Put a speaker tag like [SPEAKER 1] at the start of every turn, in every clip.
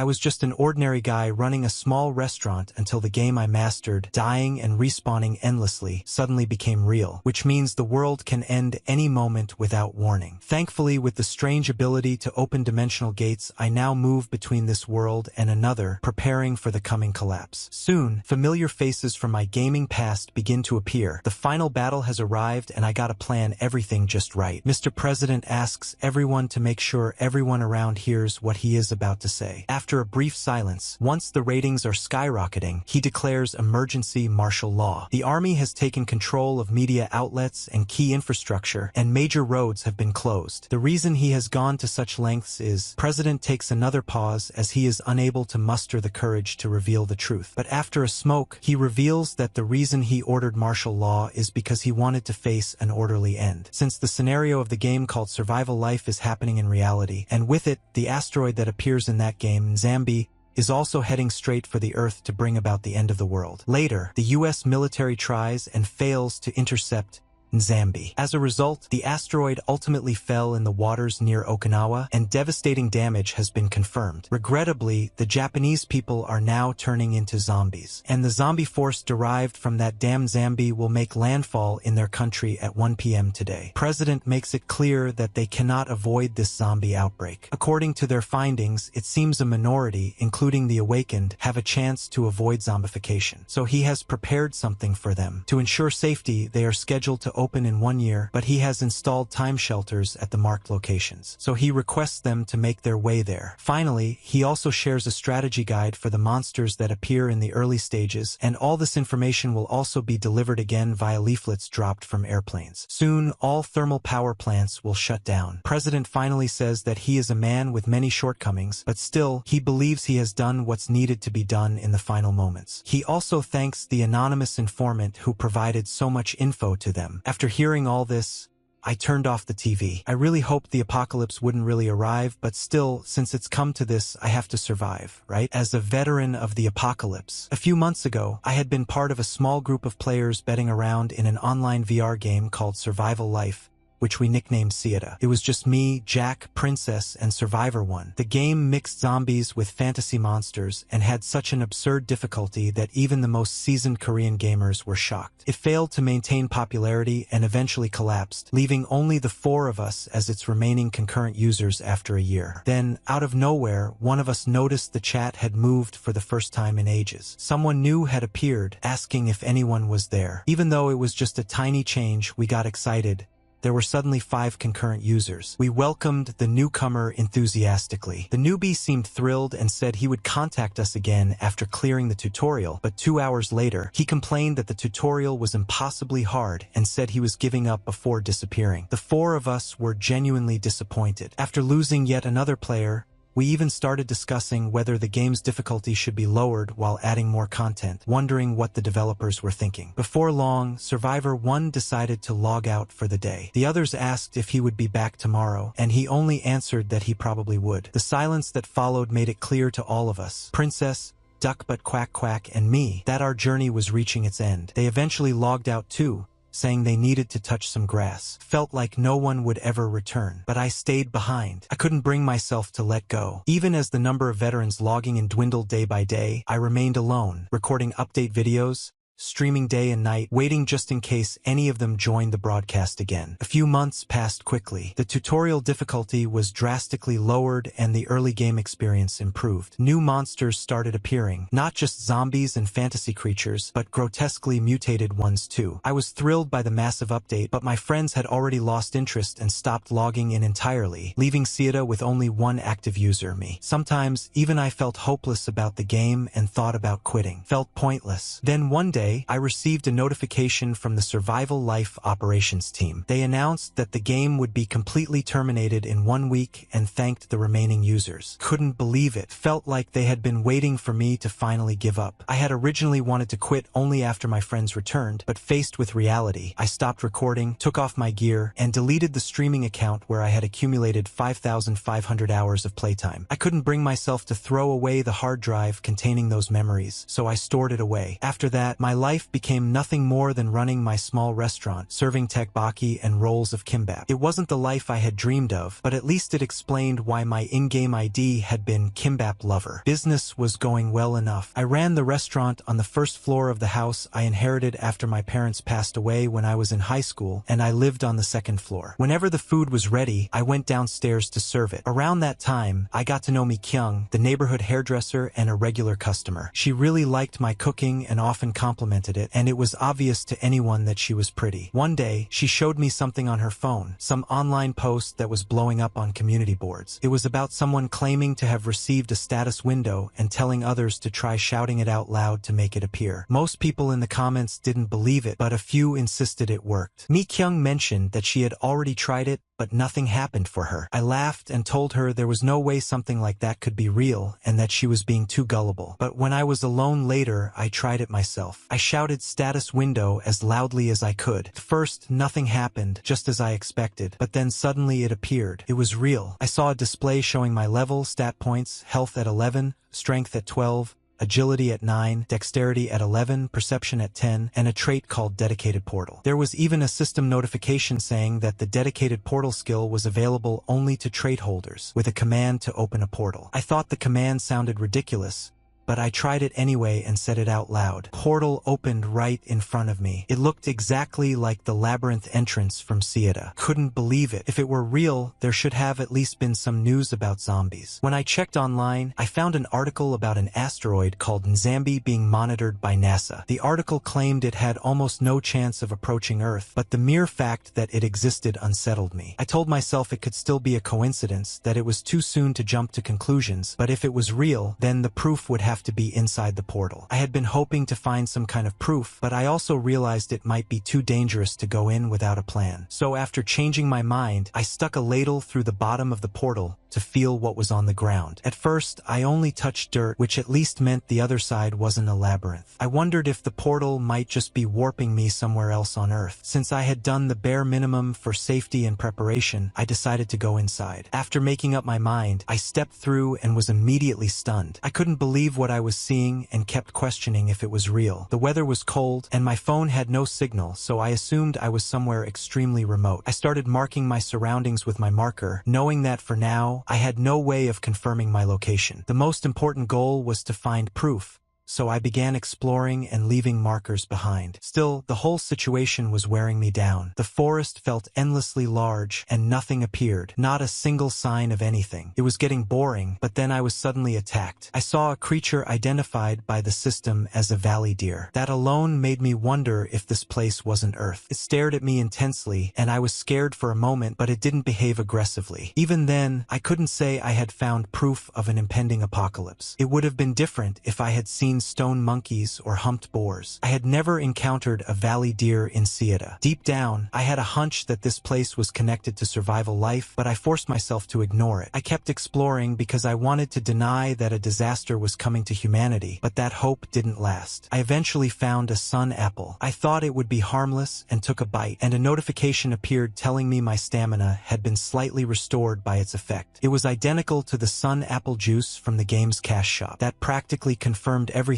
[SPEAKER 1] I was just an ordinary guy running a small restaurant until the game I mastered, dying and respawning endlessly, suddenly became real, which means the world can end any moment without warning. Thankfully, with the strange ability to open dimensional gates, I now move between this world and another, preparing for the coming collapse. Soon, familiar faces from my gaming past begin to appear. The final battle has arrived and I gotta plan everything just right. Mr. President asks everyone to make sure everyone around hears what he is about to say. After a brief silence, once the ratings are skyrocketing, he declares emergency martial law. The army has taken control of media outlets and key infrastructure, and major roads have been closed. The reason he has gone to such lengths is, President takes another pause as he is unable to muster the courage to reveal the truth. But after a smoke, he reveals that the reason he ordered martial law is because he wanted to face an orderly end. Since the scenario of the game called Survival Life is happening in reality, and with it, the asteroid that appears in that game, Zambi, is also heading straight for the Earth to bring about the end of the world. Later, the US military tries and fails to intercept Zambi. As a result, the asteroid ultimately fell in the waters near Okinawa, and devastating damage has been confirmed. Regrettably, the Japanese people are now turning into zombies, and the zombie force derived from that damn Zambi will make landfall in their country at 1 p.m. today. President makes it clear that they cannot avoid this zombie outbreak. According to their findings, it seems a minority, including the awakened, have a chance to avoid zombification. So he has prepared something for them. To ensure safety, they are scheduled to open in 1 year, but he has installed time shelters at the marked locations. So he requests them to make their way there. Finally, he also shares a strategy guide for the monsters that appear in the early stages, and all this information will also be delivered again via leaflets dropped from airplanes. Soon, all thermal power plants will shut down. President finally says that he is a man with many shortcomings, but still, he believes he has done what's needed to be done in the final moments. He also thanks the anonymous informant who provided so much info to them. After hearing all this, I turned off the TV. I really hoped the apocalypse wouldn't really arrive, but still, since it's come to this, I have to survive, right? As a veteran of the apocalypse. A few months ago, I had been part of a small group of players betting around in an online VR game called Survival Life, which we nicknamed Sieta. It was just me, Jack, Princess, and Survivor 1. The game mixed zombies with fantasy monsters and had such an absurd difficulty that even the most seasoned Korean gamers were shocked. It failed to maintain popularity and eventually collapsed, leaving only the 4 of us as its remaining concurrent users after a year. Then, out of nowhere, one of us noticed the chat had moved for the first time in ages. Someone new had appeared, asking if anyone was there. Even though it was just a tiny change, we got excited. There were suddenly 5 concurrent users. We welcomed the newcomer enthusiastically. The newbie seemed thrilled and said he would contact us again after clearing the tutorial, but 2 hours later, he complained that the tutorial was impossibly hard and said he was giving up before disappearing. The 4 of us were genuinely disappointed. After losing yet another player, we even started discussing whether the game's difficulty should be lowered while adding more content, wondering what the developers were thinking. Before long, Survivor 1 decided to log out for the day. The others asked if he would be back tomorrow, and he only answered that he probably would. The silence that followed made it clear to all of us, Princess, Duck Butt Quack Quack, and me, that our journey was reaching its end. They eventually logged out too, saying they needed to touch some grass. Felt like no one would ever return. But I stayed behind. I couldn't bring myself to let go. Even as the number of veterans logging in dwindled day by day, I remained alone, recording update videos, streaming day and night, waiting just in case any of them joined the broadcast again. A few months passed quickly. The tutorial difficulty was drastically lowered and the early game experience improved. New monsters started appearing, not just zombies and fantasy creatures, but grotesquely mutated ones too. I was thrilled by the massive update, but my friends had already lost interest and stopped logging in entirely, leaving Sieta with only 1 active user, me. Sometimes, even I felt hopeless about the game and thought about quitting. Felt pointless. Then one day, I received a notification from the Survival Life operations team. They announced that the game would be completely terminated in 1 week and thanked the remaining users. Couldn't believe it. Felt like they had been waiting for me to finally give up. I had originally wanted to quit only after my friends returned, but faced with reality, I stopped recording, took off my gear, and deleted the streaming account where I had accumulated 5,500 hours of playtime. I couldn't bring myself to throw away the hard drive containing those memories, so I stored it away. After that, my life became nothing more than running my small restaurant, serving tekkbokki and rolls of kimbap. It wasn't the life I had dreamed of, but at least it explained why my in-game ID had been Kimbap Lover. Business was going well enough. I ran the restaurant on the first floor of the house I inherited after my parents passed away when I was in high school, and I lived on the second floor. Whenever the food was ready, I went downstairs to serve it. Around that time, I got to know Mi Kyung, the neighborhood hairdresser and a regular customer. She really liked my cooking and often complimented it, and it was obvious to anyone that she was pretty. One day, she showed me something on her phone, some online post that was blowing up on community boards. It was about someone claiming to have received a status window and telling others to try shouting it out loud to make it appear. Most people in the comments didn't believe it, but a few insisted it worked. Mi Kyung mentioned that she had already tried it, but nothing happened for her. I laughed and told her there was no way something like that could be real and that she was being too gullible. But when I was alone later, I tried it myself. I shouted status window as loudly as I could. At first, nothing happened, just as I expected, but then suddenly it appeared. It was real. I saw a display showing my level, stat points, health at 11, strength at 12, agility at 9, dexterity at 11, perception at 10, and a trait called Dedicated Portal. There was even a system notification saying that the Dedicated Portal skill was available only to trait holders, with a command to open a portal. I thought the command sounded ridiculous, but I tried it anyway and said it out loud. Portal opened right in front of me. It looked exactly like the labyrinth entrance from Seida. Couldn't believe it. If it were real, there should have at least been some news about zombies. When I checked online, I found an article about an asteroid called Nzambi being monitored by NASA. The article claimed it had almost no chance of approaching Earth, but the mere fact that it existed unsettled me. I told myself it could still be a coincidence, that it was too soon to jump to conclusions, but if it was real, then the proof would have to be inside the portal. I had been hoping to find some kind of proof, but I also realized it might be too dangerous to go in without a plan. So after changing my mind, I stuck a ladle through the bottom of the portal to feel what was on the ground. At first, I only touched dirt, which at least meant the other side wasn't a labyrinth. I wondered if the portal might just be warping me somewhere else on Earth. Since I had done the bare minimum for safety and preparation, I decided to go inside. After making up my mind, I stepped through and was immediately stunned. I couldn't believe what I was seeing and kept questioning if it was real. The weather was cold, and my phone had no signal, so I assumed I was somewhere extremely remote. I started marking my surroundings with my marker, knowing that for now, I had no way of confirming my location. The most important goal was to find proof, so I began exploring and leaving markers behind. Still, the whole situation was wearing me down. The forest felt endlessly large, and nothing appeared. Not a single sign of anything. It was getting boring, but then I was suddenly attacked. I saw a creature identified by the system as a valley deer. That alone made me wonder if this place wasn't Earth. It stared at me intensely, and I was scared for a moment, but it didn't behave aggressively. Even then, I couldn't say I had found proof of an impending apocalypse. It would have been different if I had seen stone monkeys or humped boars. I had never encountered a valley deer in Seida. Deep down, I had a hunch that this place was connected to survival life, but I forced myself to ignore it. I kept exploring because I wanted to deny that a disaster was coming to humanity, but that hope didn't last. I eventually found a sun apple. I thought it would be harmless and took a bite, and a notification appeared telling me my stamina had been slightly restored by its effect. It was identical to the sun apple juice from the game's cash shop. That practically confirmed everything,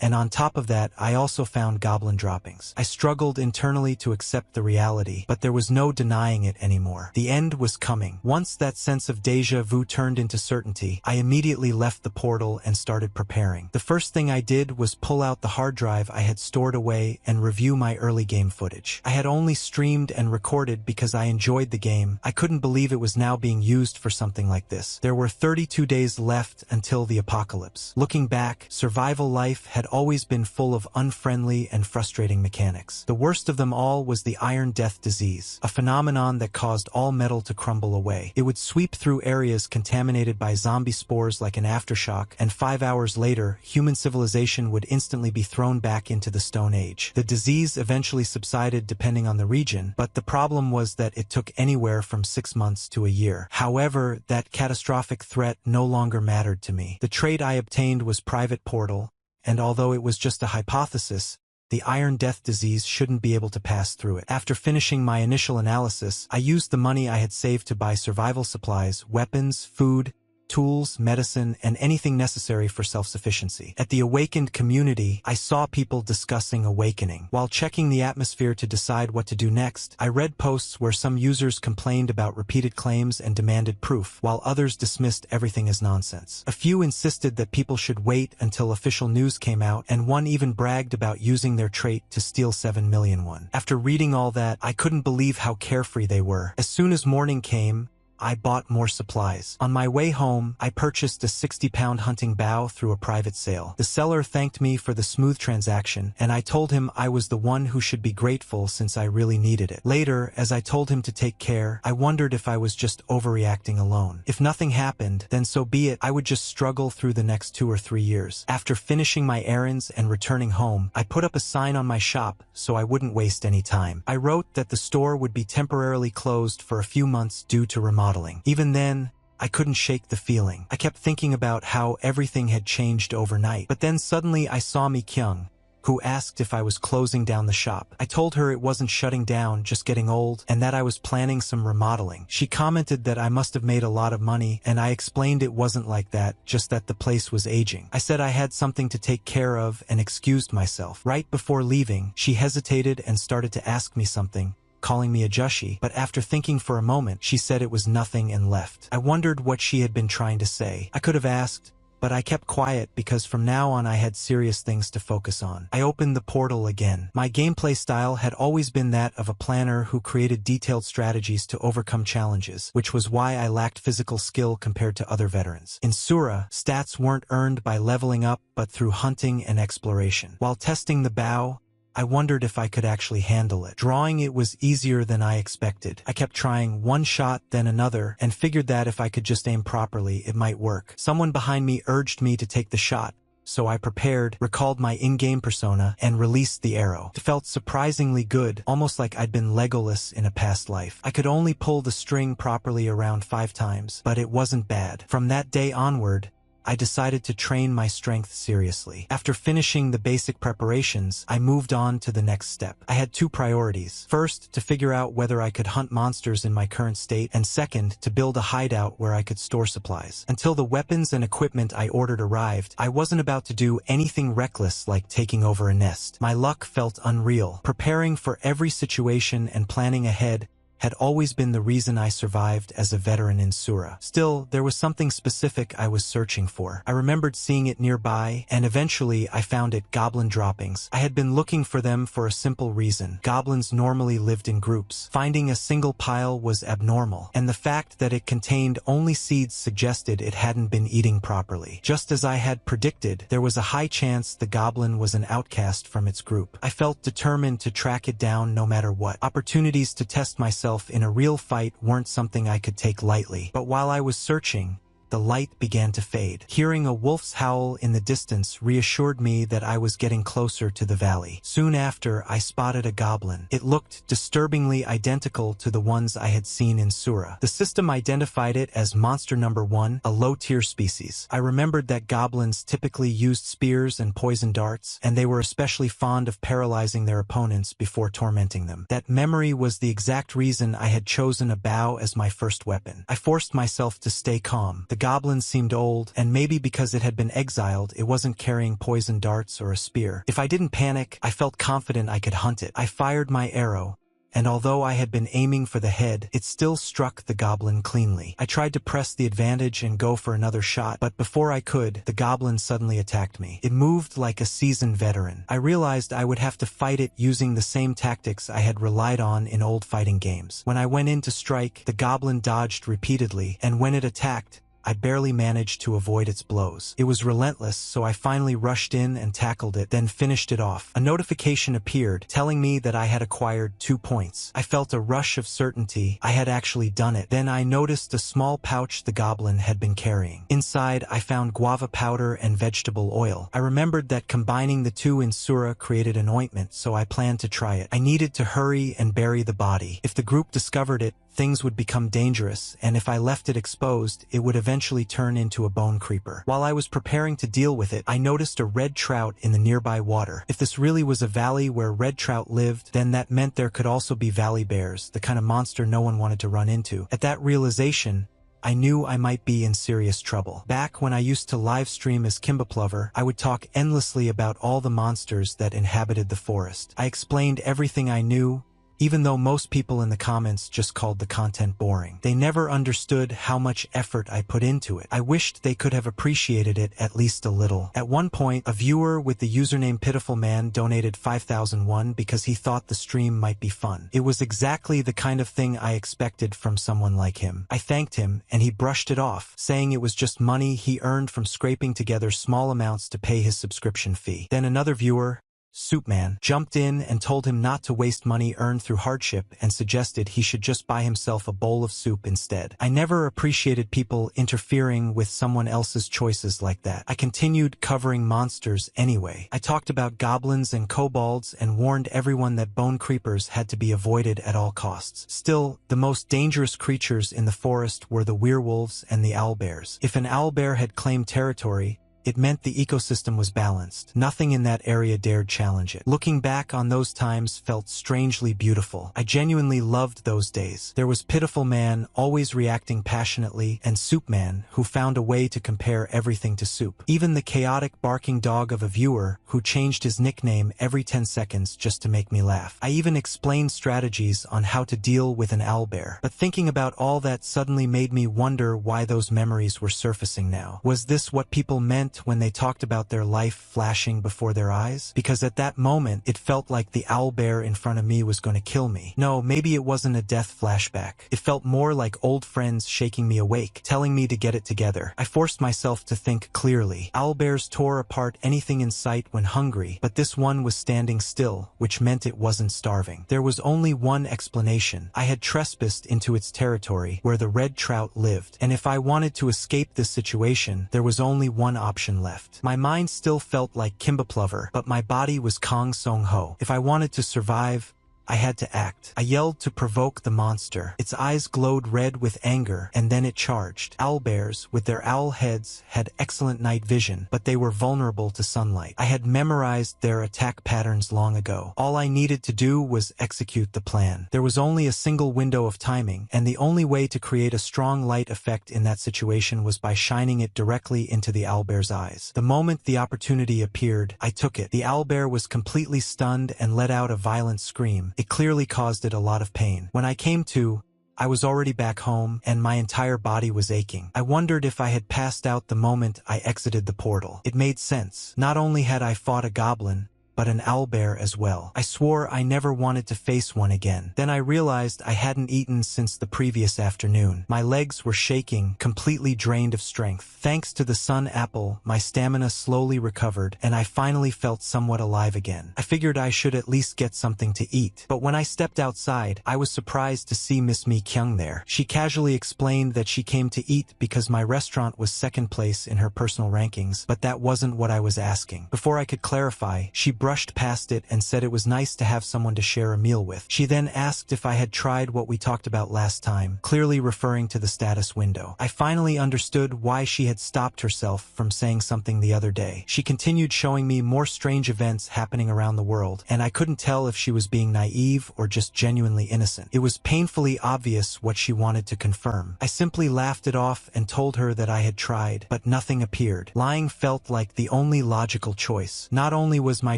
[SPEAKER 1] and on top of that, I also found goblin droppings. I struggled internally to accept the reality, but there was no denying it anymore. The end was coming. Once that sense of déjà vu turned into certainty, I immediately left the portal and started preparing. The first thing I did was pull out the hard drive I had stored away and review my early game footage. I had only streamed and recorded because I enjoyed the game. I couldn't believe it was now being used for something like this. There were 32 days left until the apocalypse. Looking back, survival life had always been full of unfriendly and frustrating mechanics. The worst of them all was the Iron Death disease, a phenomenon that caused all metal to crumble away. It would sweep through areas contaminated by zombie spores like an aftershock, and 5 hours later, human civilization would instantly be thrown back into the Stone Age. The disease eventually subsided depending on the region, but the problem was that it took anywhere from 6 months to a year. However, that catastrophic threat no longer mattered to me. The trait I obtained was Private Portal, and although it was just a hypothesis, the Iron Death disease shouldn't be able to pass through it. After finishing my initial analysis, I used the money I had saved to buy survival supplies, weapons, food, tools, medicine, and anything necessary for self-sufficiency. At the awakened community, I saw people discussing awakening. While checking the atmosphere to decide what to do next, I read posts where some users complained about repeated claims and demanded proof, while others dismissed everything as nonsense. A few insisted that people should wait until official news came out, and one even bragged about using their trait to steal 7 million won. After reading all that, I couldn't believe how carefree they were. As soon as morning came, I bought more supplies. On my way home, I purchased a 60-pound hunting bow through a private sale. The seller thanked me for the smooth transaction, and I told him I was the one who should be grateful since I really needed it. Later, as I told him to take care, I wondered if I was just overreacting alone. If nothing happened, then so be it. I would just struggle through the next 2 or 3 years. After finishing my errands and returning home, I put up a sign on my shop so I wouldn't waste any time. I wrote that the store would be temporarily closed for a few months due to remodeling. Even then, I couldn't shake the feeling. I kept thinking about how everything had changed overnight. But then suddenly I saw Mi Kyung, who asked if I was closing down the shop. I told her it wasn't shutting down, just getting old, and that I was planning some remodeling. She commented that I must have made a lot of money, and I explained it wasn't like that, just that the place was aging. I said I had something to take care of and excused myself. Right before leaving, she hesitated and started to ask me something, calling me a Jushi, but after thinking for a moment, she said it was nothing and left. I wondered what she had been trying to say. I could have asked, but I kept quiet because from now on I had serious things to focus on. I opened the portal again. My gameplay style had always been that of a planner who created detailed strategies to overcome challenges, which was why I lacked physical skill compared to other veterans. In Sura, stats weren't earned by leveling up, but through hunting and exploration. While testing the bow, I wondered if I could actually handle it. Drawing it was easier than I expected. I kept trying one shot, then another, and figured that if I could just aim properly, it might work. Someone behind me urged me to take the shot, so I prepared, recalled my in-game persona, and released the arrow. It felt surprisingly good, almost like I'd been Legolas in a past life. I could only pull the string properly around 5 times, but it wasn't bad. From that day onward, I decided to train my strength seriously. After finishing the basic preparations, I moved on to the next step. I had 2 priorities. First, to figure out whether I could hunt monsters in my current state, and second, to build a hideout where I could store supplies. Until the weapons and equipment I ordered arrived, I wasn't about to do anything reckless like taking over a nest. My luck felt unreal. Preparing for every situation and planning ahead had always been the reason I survived as a veteran in Sura. Still, there was something specific I was searching for. I remembered seeing it nearby, and eventually I found it: goblin droppings. I had been looking for them for a simple reason. Goblins normally lived in groups. Finding a single pile was abnormal, and the fact that it contained only seeds suggested it hadn't been eating properly. Just as I had predicted, there was a high chance the goblin was an outcast from its group. I felt determined to track it down no matter what. Opportunities to test myself in a real fight weren't something I could take lightly. But while I was searching, the light began to fade. Hearing a wolf's howl in the distance reassured me that I was getting closer to the valley. Soon after, I spotted a goblin. It looked disturbingly identical to the ones I had seen in Sura. The system identified it as Monster Number 1, a low-tier species. I remembered that goblins typically used spears and poison darts, and they were especially fond of paralyzing their opponents before tormenting them. That memory was the exact reason I had chosen a bow as my first weapon. I forced myself to stay calm. The goblin seemed old, and maybe because it had been exiled, it wasn't carrying poison darts or a spear. If I didn't panic, I felt confident I could hunt it. I fired my arrow, and although I had been aiming for the head, it still struck the goblin cleanly. I tried to press the advantage and go for another shot, but before I could, the goblin suddenly attacked me. It moved like a seasoned veteran. I realized I would have to fight it using the same tactics I had relied on in old fighting games. When I went in to strike, the goblin dodged repeatedly, and when it attacked, I barely managed to avoid its blows. It was relentless, so I finally rushed in and tackled it, then finished it off. A notification appeared, telling me that I had acquired 2 points. I felt a rush of certainty. I had actually done it. Then I noticed a small pouch the goblin had been carrying. Inside, I found guava powder and vegetable oil. I remembered that combining the 2 in Sura created an ointment, so I planned to try it. I needed to hurry and bury the body. If the group discovered it, things would become dangerous, and if I left it exposed, it would eventually turn into a bone creeper. While I was preparing to deal with it, I noticed a red trout in the nearby water. If this really was a valley where red trout lived, then that meant there could also be valley bears, the kind of monster no one wanted to run into. At that realization, I knew I might be in serious trouble. Back when I used to live stream as Kimbaplover, I would talk endlessly about all the monsters that inhabited the forest. I explained everything I knew, even though most people in the comments just called the content boring. They never understood how much effort I put into it. I wished they could have appreciated it at least a little. At one point, a viewer with the username pitifulman donated 5,001 because he thought the stream might be fun. It was exactly the kind of thing I expected from someone like him. I thanked him, and he brushed it off, saying it was just money he earned from scraping together small amounts to pay his subscription fee. Then another viewer, Soupman, jumped in and told him not to waste money earned through hardship and suggested he should just buy himself a bowl of soup instead. I never appreciated people interfering with someone else's choices like that. I continued covering monsters anyway. I talked about goblins and kobolds and warned everyone that bone creepers had to be avoided at all costs. Still, the most dangerous creatures in the forest were the werewolves and the owlbears. If an owlbear had claimed territory, it meant the ecosystem was balanced. Nothing in that area dared challenge it. Looking back on those times felt strangely beautiful. I genuinely loved those days. There was Pitiful Man, always reacting passionately, and Soup Man, who found a way to compare everything to soup. Even the chaotic barking dog of a viewer, who changed his nickname every 10 seconds just to make me laugh. I even explained strategies on how to deal with an owlbear. But thinking about all that suddenly made me wonder why those memories were surfacing now. Was this what people meant when they talked about their life flashing before their eyes? Because at that moment, it felt like the owlbear in front of me was going to kill me. No, maybe it wasn't a death flashback. It felt more like old friends shaking me awake, telling me to get it together. I forced myself to think clearly. Owlbears tore apart anything in sight when hungry, but this one was standing still, which meant it wasn't starving. There was only one explanation. I had trespassed into its territory, where the red trout lived, and if I wanted to escape this situation, there was only one option left. My mind still felt like Kimbaplover, but my body was Kong Song-ho. If I wanted to survive, I had to act. I yelled to provoke the monster. Its eyes glowed red with anger, and then it charged. Owlbears, with their owl heads, had excellent night vision, but they were vulnerable to sunlight. I had memorized their attack patterns long ago. All I needed to do was execute the plan. There was only a single window of timing, and the only way to create a strong light effect in that situation was by shining it directly into the owlbear's eyes. The moment the opportunity appeared, I took it. The owlbear was completely stunned and let out a violent scream. It clearly caused it a lot of pain. When I came to, I was already back home, and my entire body was aching. I wondered if I had passed out the moment I exited the portal. It made sense. Not only had I fought a goblin, but an owlbear as well. I swore I never wanted to face one again. Then I realized I hadn't eaten since the previous afternoon. My legs were shaking, completely drained of strength. Thanks to the sun apple, my stamina slowly recovered, and I finally felt somewhat alive again. I figured I should at least get something to eat. But when I stepped outside, I was surprised to see Miss Mi Kyung there. She casually explained that she came to eat because my restaurant was second place in her personal rankings, but that wasn't what I was asking. Before I could clarify, she brushed past it and said it was nice to have someone to share a meal with. She then asked if I had tried what we talked about last time, clearly referring to the status window. I finally understood why she had stopped herself from saying something the other day. She continued showing me more strange events happening around the world, and I couldn't tell if she was being naive or just genuinely innocent. It was painfully obvious what she wanted to confirm. I simply laughed it off and told her that I had tried, but nothing appeared. Lying felt like the only logical choice. Not only was my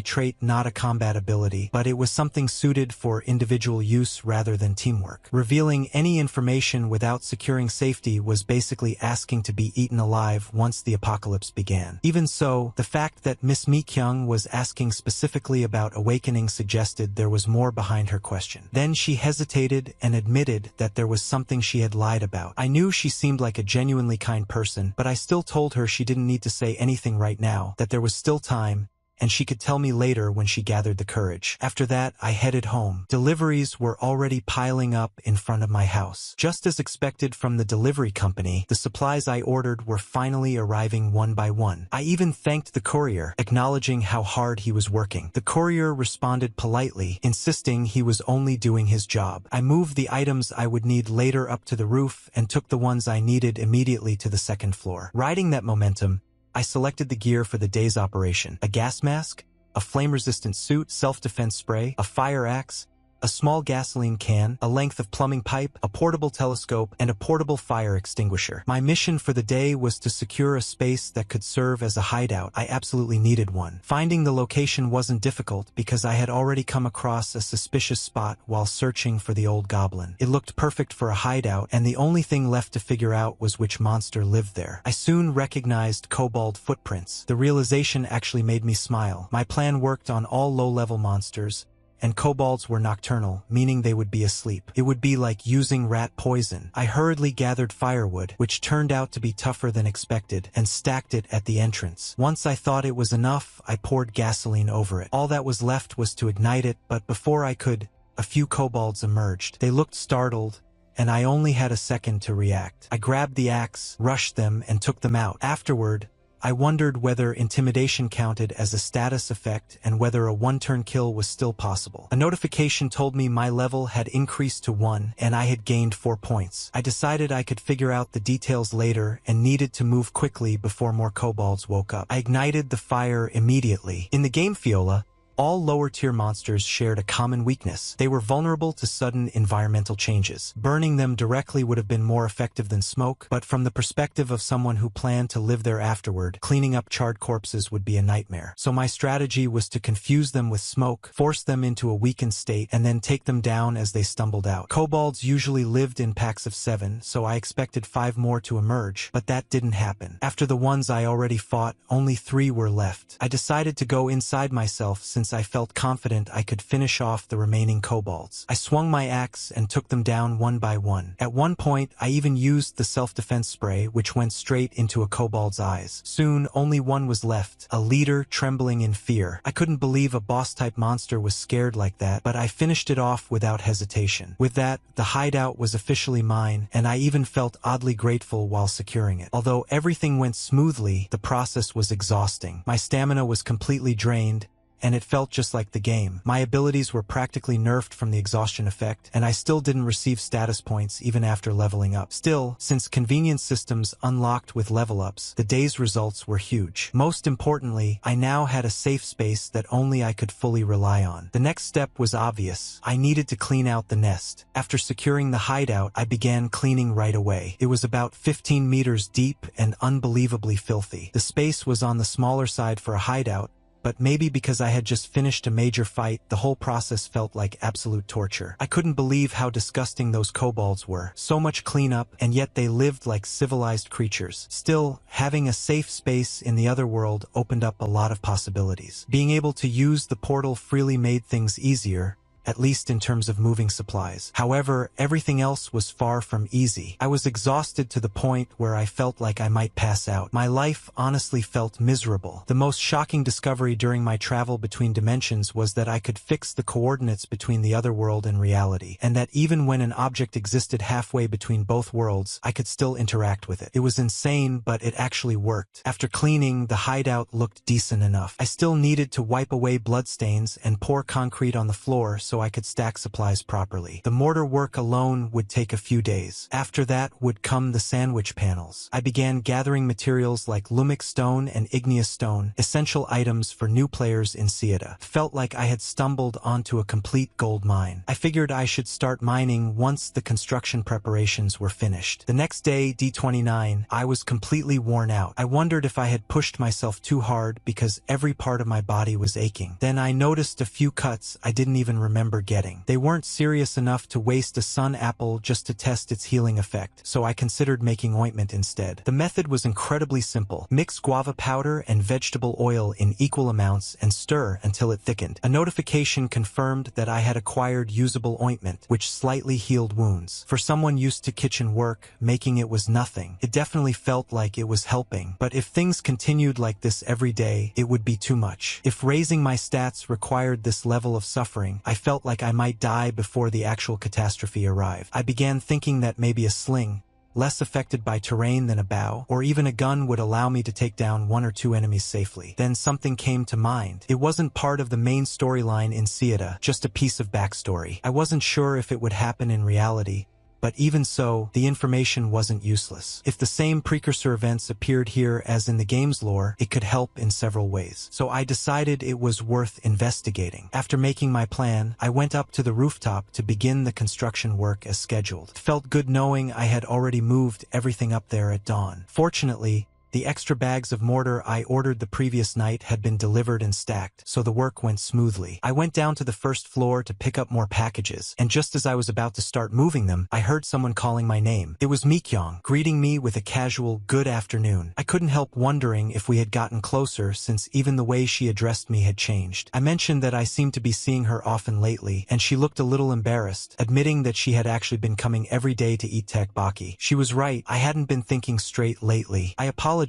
[SPEAKER 1] trait not a combat ability, but it was something suited for individual use rather than teamwork. Revealing any information without securing safety was basically asking to be eaten alive once the apocalypse began. Even so, the fact that Miss Mi Kyung was asking specifically about awakening suggested there was more behind her question. Then she hesitated and admitted that there was something she had lied about. I knew she seemed like a genuinely kind person, but I still told her she didn't need to say anything right now, that there was still time, and she could tell me later when she gathered the courage. After that, I headed home. Deliveries were already piling up in front of my house. Just as expected from the delivery company, the supplies I ordered were finally arriving one by one. I even thanked the courier, acknowledging how hard he was working. The courier responded politely, insisting he was only doing his job. I moved the items I would need later up to the roof and took the ones I needed immediately to the second floor. Riding that momentum, I selected the gear for the day's operation: a gas mask, a flame-resistant suit, self-defense spray, a fire axe, a small gasoline can, a length of plumbing pipe, a portable telescope, and a portable fire extinguisher. My mission for the day was to secure a space that could serve as a hideout. I absolutely needed one. Finding the location wasn't difficult because I had already come across a suspicious spot while searching for the old goblin. It looked perfect for a hideout, and the only thing left to figure out was which monster lived there. I soon recognized kobold footprints. The realization actually made me smile. My plan worked on all low-level monsters, and kobolds were nocturnal, meaning they would be asleep. It would be like using rat poison. I hurriedly gathered firewood, which turned out to be tougher than expected, and stacked it at the entrance. Once I thought it was enough, I poured gasoline over it. All that was left was to ignite it, but before I could, a few kobolds emerged. They looked startled, and I only had a second to react. I grabbed the axe, rushed them, and took them out. Afterward, I wondered whether intimidation counted as a status effect and whether a one-turn kill was still possible. A notification told me my level had increased to 1 and I had gained 4 points. I decided I could figure out the details later and needed to move quickly before more kobolds woke up. I ignited the fire immediately. In the game Fiola, all lower-tier monsters shared a common weakness. They were vulnerable to sudden environmental changes. Burning them directly would have been more effective than smoke, but from the perspective of someone who planned to live there afterward, cleaning up charred corpses would be a nightmare. So my strategy was to confuse them with smoke, force them into a weakened state, and then take them down as they stumbled out. Kobolds usually lived in packs of 7, so I expected 5 more to emerge, but that didn't happen. After the ones I already fought, only 3 were left. I decided to go inside myself since I felt confident I could finish off the remaining kobolds. I swung my axe and took them down one by one. At one point, I even used the self-defense spray, which went straight into a kobold's eyes. Soon, only one was left, a leader trembling in fear. I couldn't believe a boss-type monster was scared like that, but I finished it off without hesitation. With that, the hideout was officially mine, and I even felt oddly grateful while securing it. Although everything went smoothly, the process was exhausting. My stamina was completely drained, and it felt just like the game. My abilities were practically nerfed from the exhaustion effect, and I still didn't receive status points even after leveling up. Still, since convenience systems unlocked with level ups, the day's results were huge. Most importantly, I now had a safe space that only I could fully rely on. The next step was obvious. I needed to clean out the nest. After securing the hideout, I began cleaning right away. It was about 15 meters deep and unbelievably filthy. The space was on the smaller side for a hideout, but maybe because I had just finished a major fight, the whole process felt like absolute torture. I couldn't believe how disgusting those kobolds were. So much cleanup, and yet they lived like civilized creatures. Still, having a safe space in the other world opened up a lot of possibilities. Being able to use the portal freely made things easier, at least in terms of moving supplies. However, everything else was far from easy. I was exhausted to the point where I felt like I might pass out. My life honestly felt miserable. The most shocking discovery during my travel between dimensions was that I could fix the coordinates between the other world and reality, and that even when an object existed halfway between both worlds, I could still interact with it. It was insane, but it actually worked. After cleaning, the hideout looked decent enough. I still needed to wipe away bloodstains and pour concrete on the floor so I could stack supplies properly. The mortar work alone would take a few days. After that would come the sandwich panels. I began gathering materials like lumic stone and igneous stone, essential items for new players in Cieta. Felt like I had stumbled onto a complete gold mine. I figured I should start mining once the construction preparations were finished. The next day, D29, I was completely worn out. I wondered if I had pushed myself too hard because every part of my body was aching. Then I noticed a few cuts I didn't even remember getting. They weren't serious enough to waste a sun apple just to test its healing effect, so I considered making ointment instead. The method was incredibly simple. Mix guava powder and vegetable oil in equal amounts and stir until it thickened. A notification confirmed that I had acquired usable ointment, which slightly healed wounds. For someone used to kitchen work, making it was nothing. It definitely felt like it was helping, but if things continued like this every day, it would be too much. If raising my stats required this level of suffering, I felt like I might die before the actual catastrophe arrived. I began thinking that maybe a sling, less affected by terrain than a bow, or even a gun would allow me to take down 1 or 2 enemies safely. Then something came to mind. It wasn't part of the main storyline in Cieta, just a piece of backstory. I wasn't sure if it would happen in reality, but even so, the information wasn't useless. If the same precursor events appeared here as in the game's lore, it could help in several ways. So I decided it was worth investigating. After making my plan, I went up to the rooftop to begin the construction work as scheduled. It felt good knowing I had already moved everything up there at dawn. Fortunately, the extra bags of mortar I ordered the previous night had been delivered and stacked, so the work went smoothly. I went down to the first floor to pick up more packages, and just as I was about to start moving them, I heard someone calling my name. It was Mikyung, greeting me with a casual "good afternoon." I couldn't help wondering if we had gotten closer since even the way she addressed me had changed. I mentioned that I seemed to be seeing her often lately, and she looked a little embarrassed, admitting that she had actually been coming every day to eat tteokbokki. She was right, I hadn't been thinking straight lately. I apologized,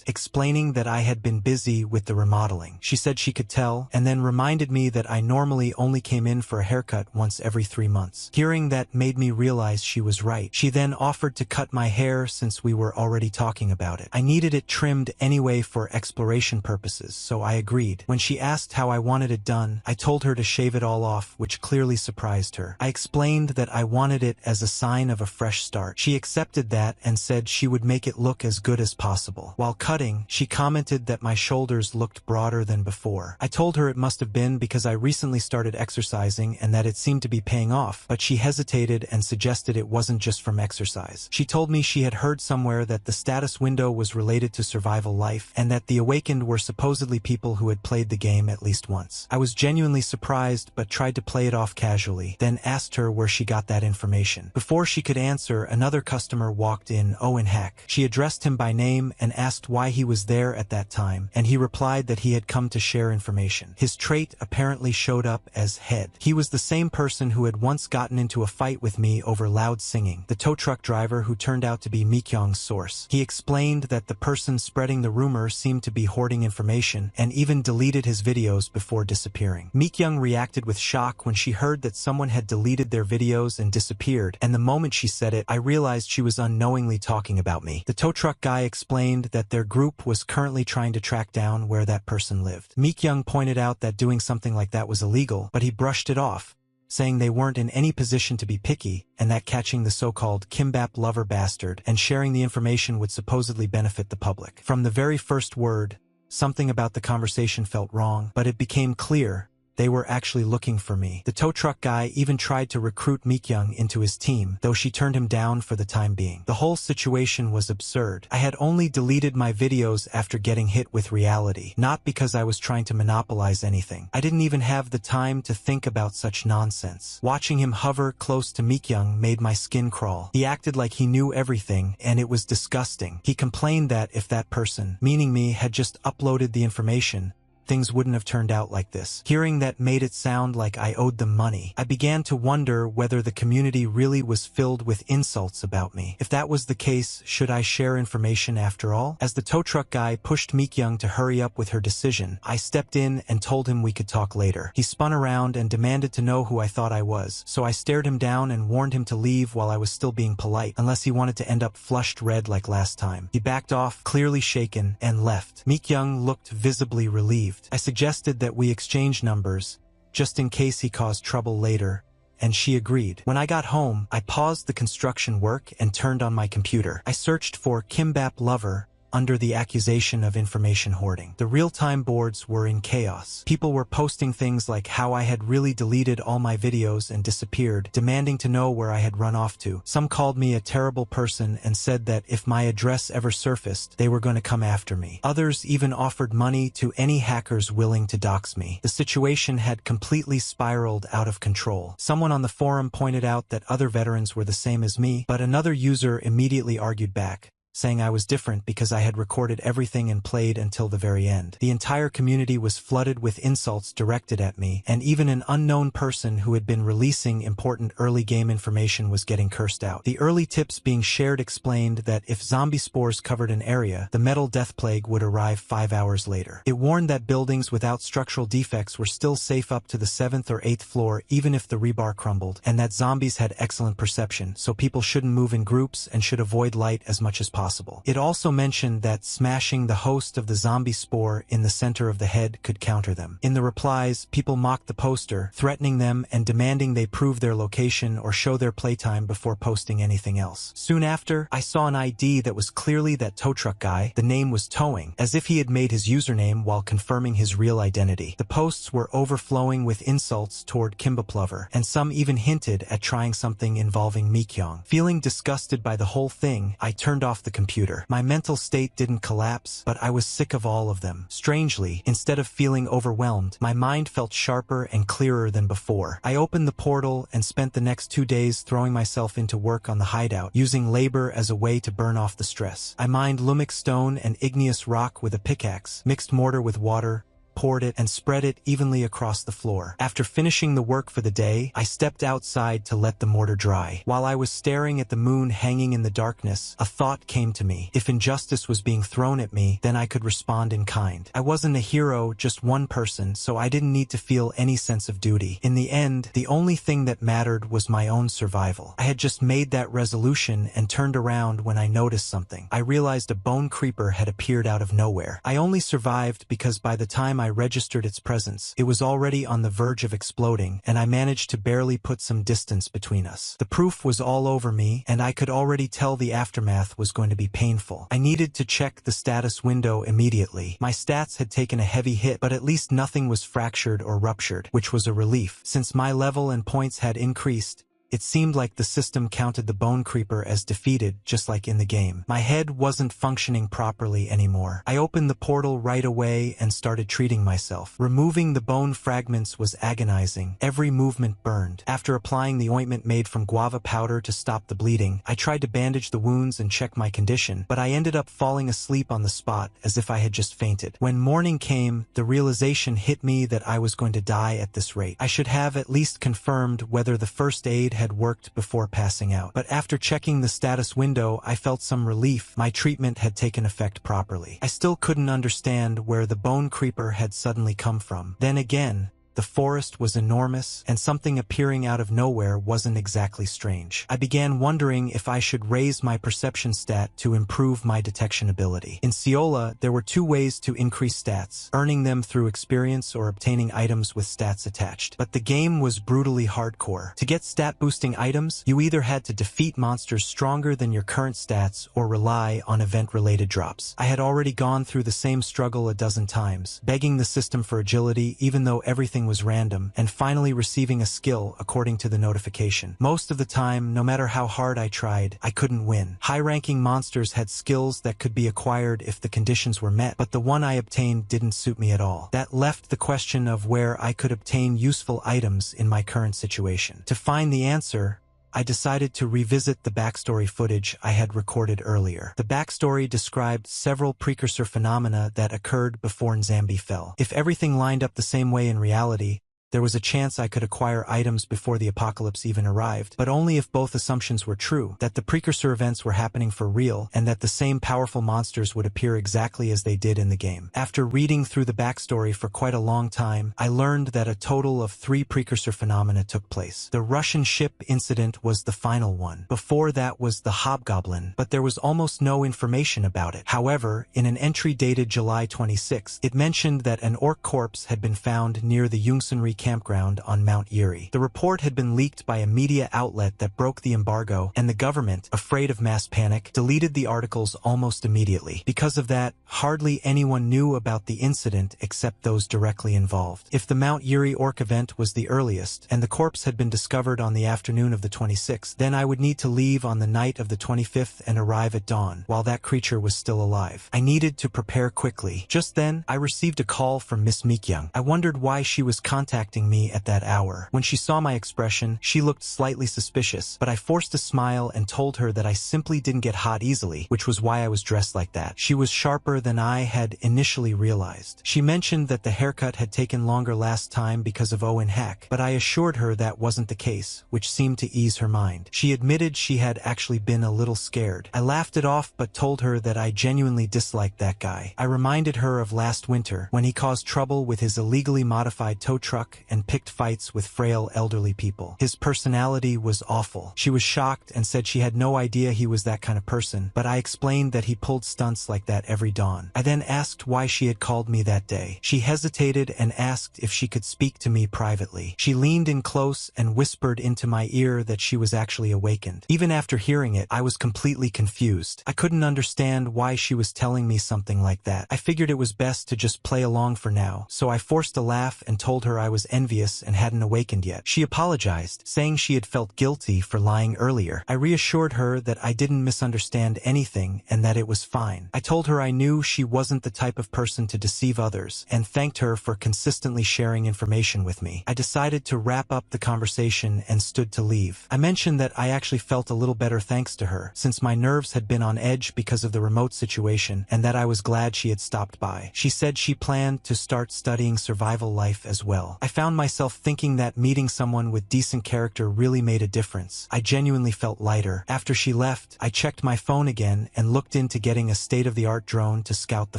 [SPEAKER 1] explaining that I had been busy with the remodeling. She said she could tell, and then reminded me that I normally only came in for a haircut once every 3 months. Hearing that made me realize she was right. She then offered to cut my hair since we were already talking about it. I needed it trimmed anyway for exploration purposes, so I agreed. When she asked how I wanted it done, I told her to shave it all off, which clearly surprised her. I explained that I wanted it as a sign of a fresh start. She accepted that and said she would make it look as good as possible. While cutting, she commented that my shoulders looked broader than before. I told her it must have been because I recently started exercising and that it seemed to be paying off, but she hesitated and suggested it wasn't just from exercise. She told me she had heard somewhere that the status window was related to survival life and that the awakened were supposedly people who had played the game at least once. I was genuinely surprised but tried to play it off casually, then asked her where she got that information. Before she could answer, another customer walked in, Owen Heck. She addressed him by name and asked why he was there at that time, and he replied that he had come to share information. His trait apparently showed up as head. He was the same person who had once gotten into a fight with me over loud singing, the tow truck driver who turned out to be Mikyung's source. He explained that the person spreading the rumor seemed to be hoarding information and even deleted his videos before disappearing. Mikyung reacted with shock when she heard that someone had deleted their videos and disappeared, and the moment she said it, I realized she was unknowingly talking about me. The tow truck guy explained that their group was currently trying to track down where that person lived. Mikyung pointed out that doing something like that was illegal, but he brushed it off, saying they weren't in any position to be picky and that catching the so-called kimbap lover bastard and sharing the information would supposedly benefit the public. From the very first word, something about the conversation felt wrong, but it became clear they were actually looking for me. The tow truck guy even tried to recruit Mikyung into his team, though she turned him down for the time being. The whole situation was absurd. I had only deleted my videos after getting hit with reality, not because I was trying to monopolize anything. I didn't even have the time to think about such nonsense. Watching him hover close to Mikyung made my skin crawl. He acted like he knew everything, and it was disgusting. He complained that if that person, meaning me, had just uploaded the information, things wouldn't have turned out like this. Hearing that made it sound like I owed them money. I began to wonder whether the community really was filled with insults about me. If that was the case, should I share information after all? As the tow truck guy pushed Mikyung to hurry up with her decision, I stepped in and told him we could talk later. He spun around and demanded to know who I thought I was, so I stared him down and warned him to leave while I was still being polite, unless he wanted to end up flushed red like last time. He backed off, clearly shaken, and left. Mikyung looked visibly relieved. I suggested that we exchange numbers, just in case he caused trouble later, and she agreed. When I got home, I paused the construction work and turned on my computer. I searched for Kimbap Lover under the accusation of information hoarding. The real-time boards were in chaos. People were posting things like how I had really deleted all my videos and disappeared, demanding to know where I had run off to. Some called me a terrible person and said that if my address ever surfaced, they were going to come after me. Others even offered money to any hackers willing to dox me. The situation had completely spiraled out of control. Someone on the forum pointed out that other veterans were the same as me, but another user immediately argued back, saying I was different because I had recorded everything and played until the very end. The entire community was flooded with insults directed at me, and even an unknown person who had been releasing important early game information was getting cursed out. The early tips being shared explained that if zombie spores covered an area, the metal death plague would arrive 5 hours later. It warned that buildings without structural defects were still safe up to the 7th or 8th floor even if the rebar crumbled, and that zombies had excellent perception, so people shouldn't move in groups and should avoid light as much as possible. possible. It also mentioned that smashing the host of the zombie spore in the center of the head could counter them. In the replies, people mocked the poster, threatening them and demanding they prove their location or show their playtime before posting anything else. Soon after, I saw an ID that was clearly that tow truck guy. The name was Towing, as if he had made his username while confirming his real identity. The posts were overflowing with insults toward Kimbaplover, and some even hinted at trying something involving Mikyong. Feeling disgusted by the whole thing, I turned off the computer. My mental state didn't collapse, but I was sick of all of them. Strangely, instead of feeling overwhelmed, my mind felt sharper and clearer than before. I opened the portal and spent the next 2 days throwing myself into work on the hideout, using labor as a way to burn off the stress. I mined Lumic stone and igneous rock with a pickaxe, mixed mortar with water, poured it, and spread it evenly across the floor. After finishing the work for the day, I stepped outside to let the mortar dry. While I was staring at the moon hanging in the darkness, a thought came to me. If injustice was being thrown at me, then I could respond in kind. I wasn't a hero, just one person, so I didn't need to feel any sense of duty. In the end, the only thing that mattered was my own survival. I had just made that resolution and turned around when I noticed something. I realized a bone creeper had appeared out of nowhere. I only survived because by the time I registered its presence, it was already on the verge of exploding, and I managed to barely put some distance between us. The proof was all over me, and I could already tell the aftermath was going to be painful. I needed to check the status window immediately. My stats had taken a heavy hit, but at least nothing was fractured or ruptured, which was a relief. Since my level and points had increased, it seemed like the system counted the bone creeper as defeated, just like in the game. My head wasn't functioning properly anymore. I opened the portal right away and started treating myself. Removing the bone fragments was agonizing. Every movement burned. After applying the ointment made from guava powder to stop the bleeding, I tried to bandage the wounds and check my condition, but I ended up falling asleep on the spot as if I had just fainted. When morning came, the realization hit me that I was going to die at this rate. I should have at least confirmed whether the first aid had worked before passing out. But after checking the status window, I felt some relief. My treatment had taken effect properly. I still couldn't understand where the bone creeper had suddenly come from. Then again, the forest was enormous, and something appearing out of nowhere wasn't exactly strange. I began wondering if I should raise my perception stat to improve my detection ability. In Seola, there were 2 ways to increase stats, earning them through experience or obtaining items with stats attached. But the game was brutally hardcore. To get stat-boosting items, you either had to defeat monsters stronger than your current stats or rely on event-related drops. I had already gone through the same struggle a dozen times, begging the system for agility even though everything was random, and finally receiving a skill according to the notification. Most of the time, no matter how hard I tried, I couldn't win. High-ranking monsters had skills that could be acquired if the conditions were met, but the one I obtained didn't suit me at all. That left the question of where I could obtain useful items in my current situation. To find the answer, I decided to revisit the backstory footage I had recorded earlier. The backstory described several precursor phenomena that occurred before Nzambi fell. If everything lined up the same way in reality, there was a chance I could acquire items before the apocalypse even arrived, but only if both assumptions were true, that the precursor events were happening for real, and that the same powerful monsters would appear exactly as they did in the game. After reading through the backstory for quite a long time, I learned that a total of 3 precursor phenomena took place. The Russian ship incident was the final one. Before that was the Hobgoblin, but there was almost no information about it. However, in an entry dated July 26, it mentioned that an orc corpse had been found near the Yungsanri campground on Mount Yuri. The report had been leaked by a media outlet that broke the embargo, and the government, afraid of mass panic, deleted the articles almost immediately. Because of that, hardly anyone knew about the incident except those directly involved. If the Mount Yuri orc event was the earliest, and the corpse had been discovered on the afternoon of the 26th, then I would need to leave on the night of the 25th and arrive at dawn, while that creature was still alive. I needed to prepare quickly. Just then, I received a call from Miss Mikyung. I wondered why she was contacting me at that hour. When she saw my expression, she looked slightly suspicious, but I forced a smile and told her that I simply didn't get hot easily, which was why I was dressed like that. She was sharper than I had initially realized. She mentioned that the haircut had taken longer last time because of Owen Hack, but I assured her that wasn't the case, which seemed to ease her mind. She admitted she had actually been a little scared. I laughed it off but told her that I genuinely disliked that guy. I reminded her of last winter, when he caused trouble with his illegally modified tow truck drunk and picked fights with frail elderly people. His personality was awful. She was shocked and said she had no idea he was that kind of person, but I explained that he pulled stunts like that every dawn. I then asked why she had called me that day. She hesitated and asked if she could speak to me privately. She leaned in close and whispered into my ear that she was actually awakened. Even after hearing it, I was completely confused. I couldn't understand why she was telling me something like that. I figured it was best to just play along for now, so I forced a laugh and told her I was envious and hadn't awakened yet. She apologized, saying she had felt guilty for lying earlier. I reassured her that I didn't misunderstand anything and that it was fine. I told her I knew she wasn't the type of person to deceive others and thanked her for consistently sharing information with me. I decided to wrap up the conversation and stood to leave. I mentioned that I actually felt a little better thanks to her, since my nerves had been on edge because of the remote situation, and that I was glad she had stopped by. She said she planned to start studying survival life as well. I found myself thinking that meeting someone with decent character really made a difference. I genuinely felt lighter. After she left, I checked my phone again and looked into getting a state-of-the-art drone to scout the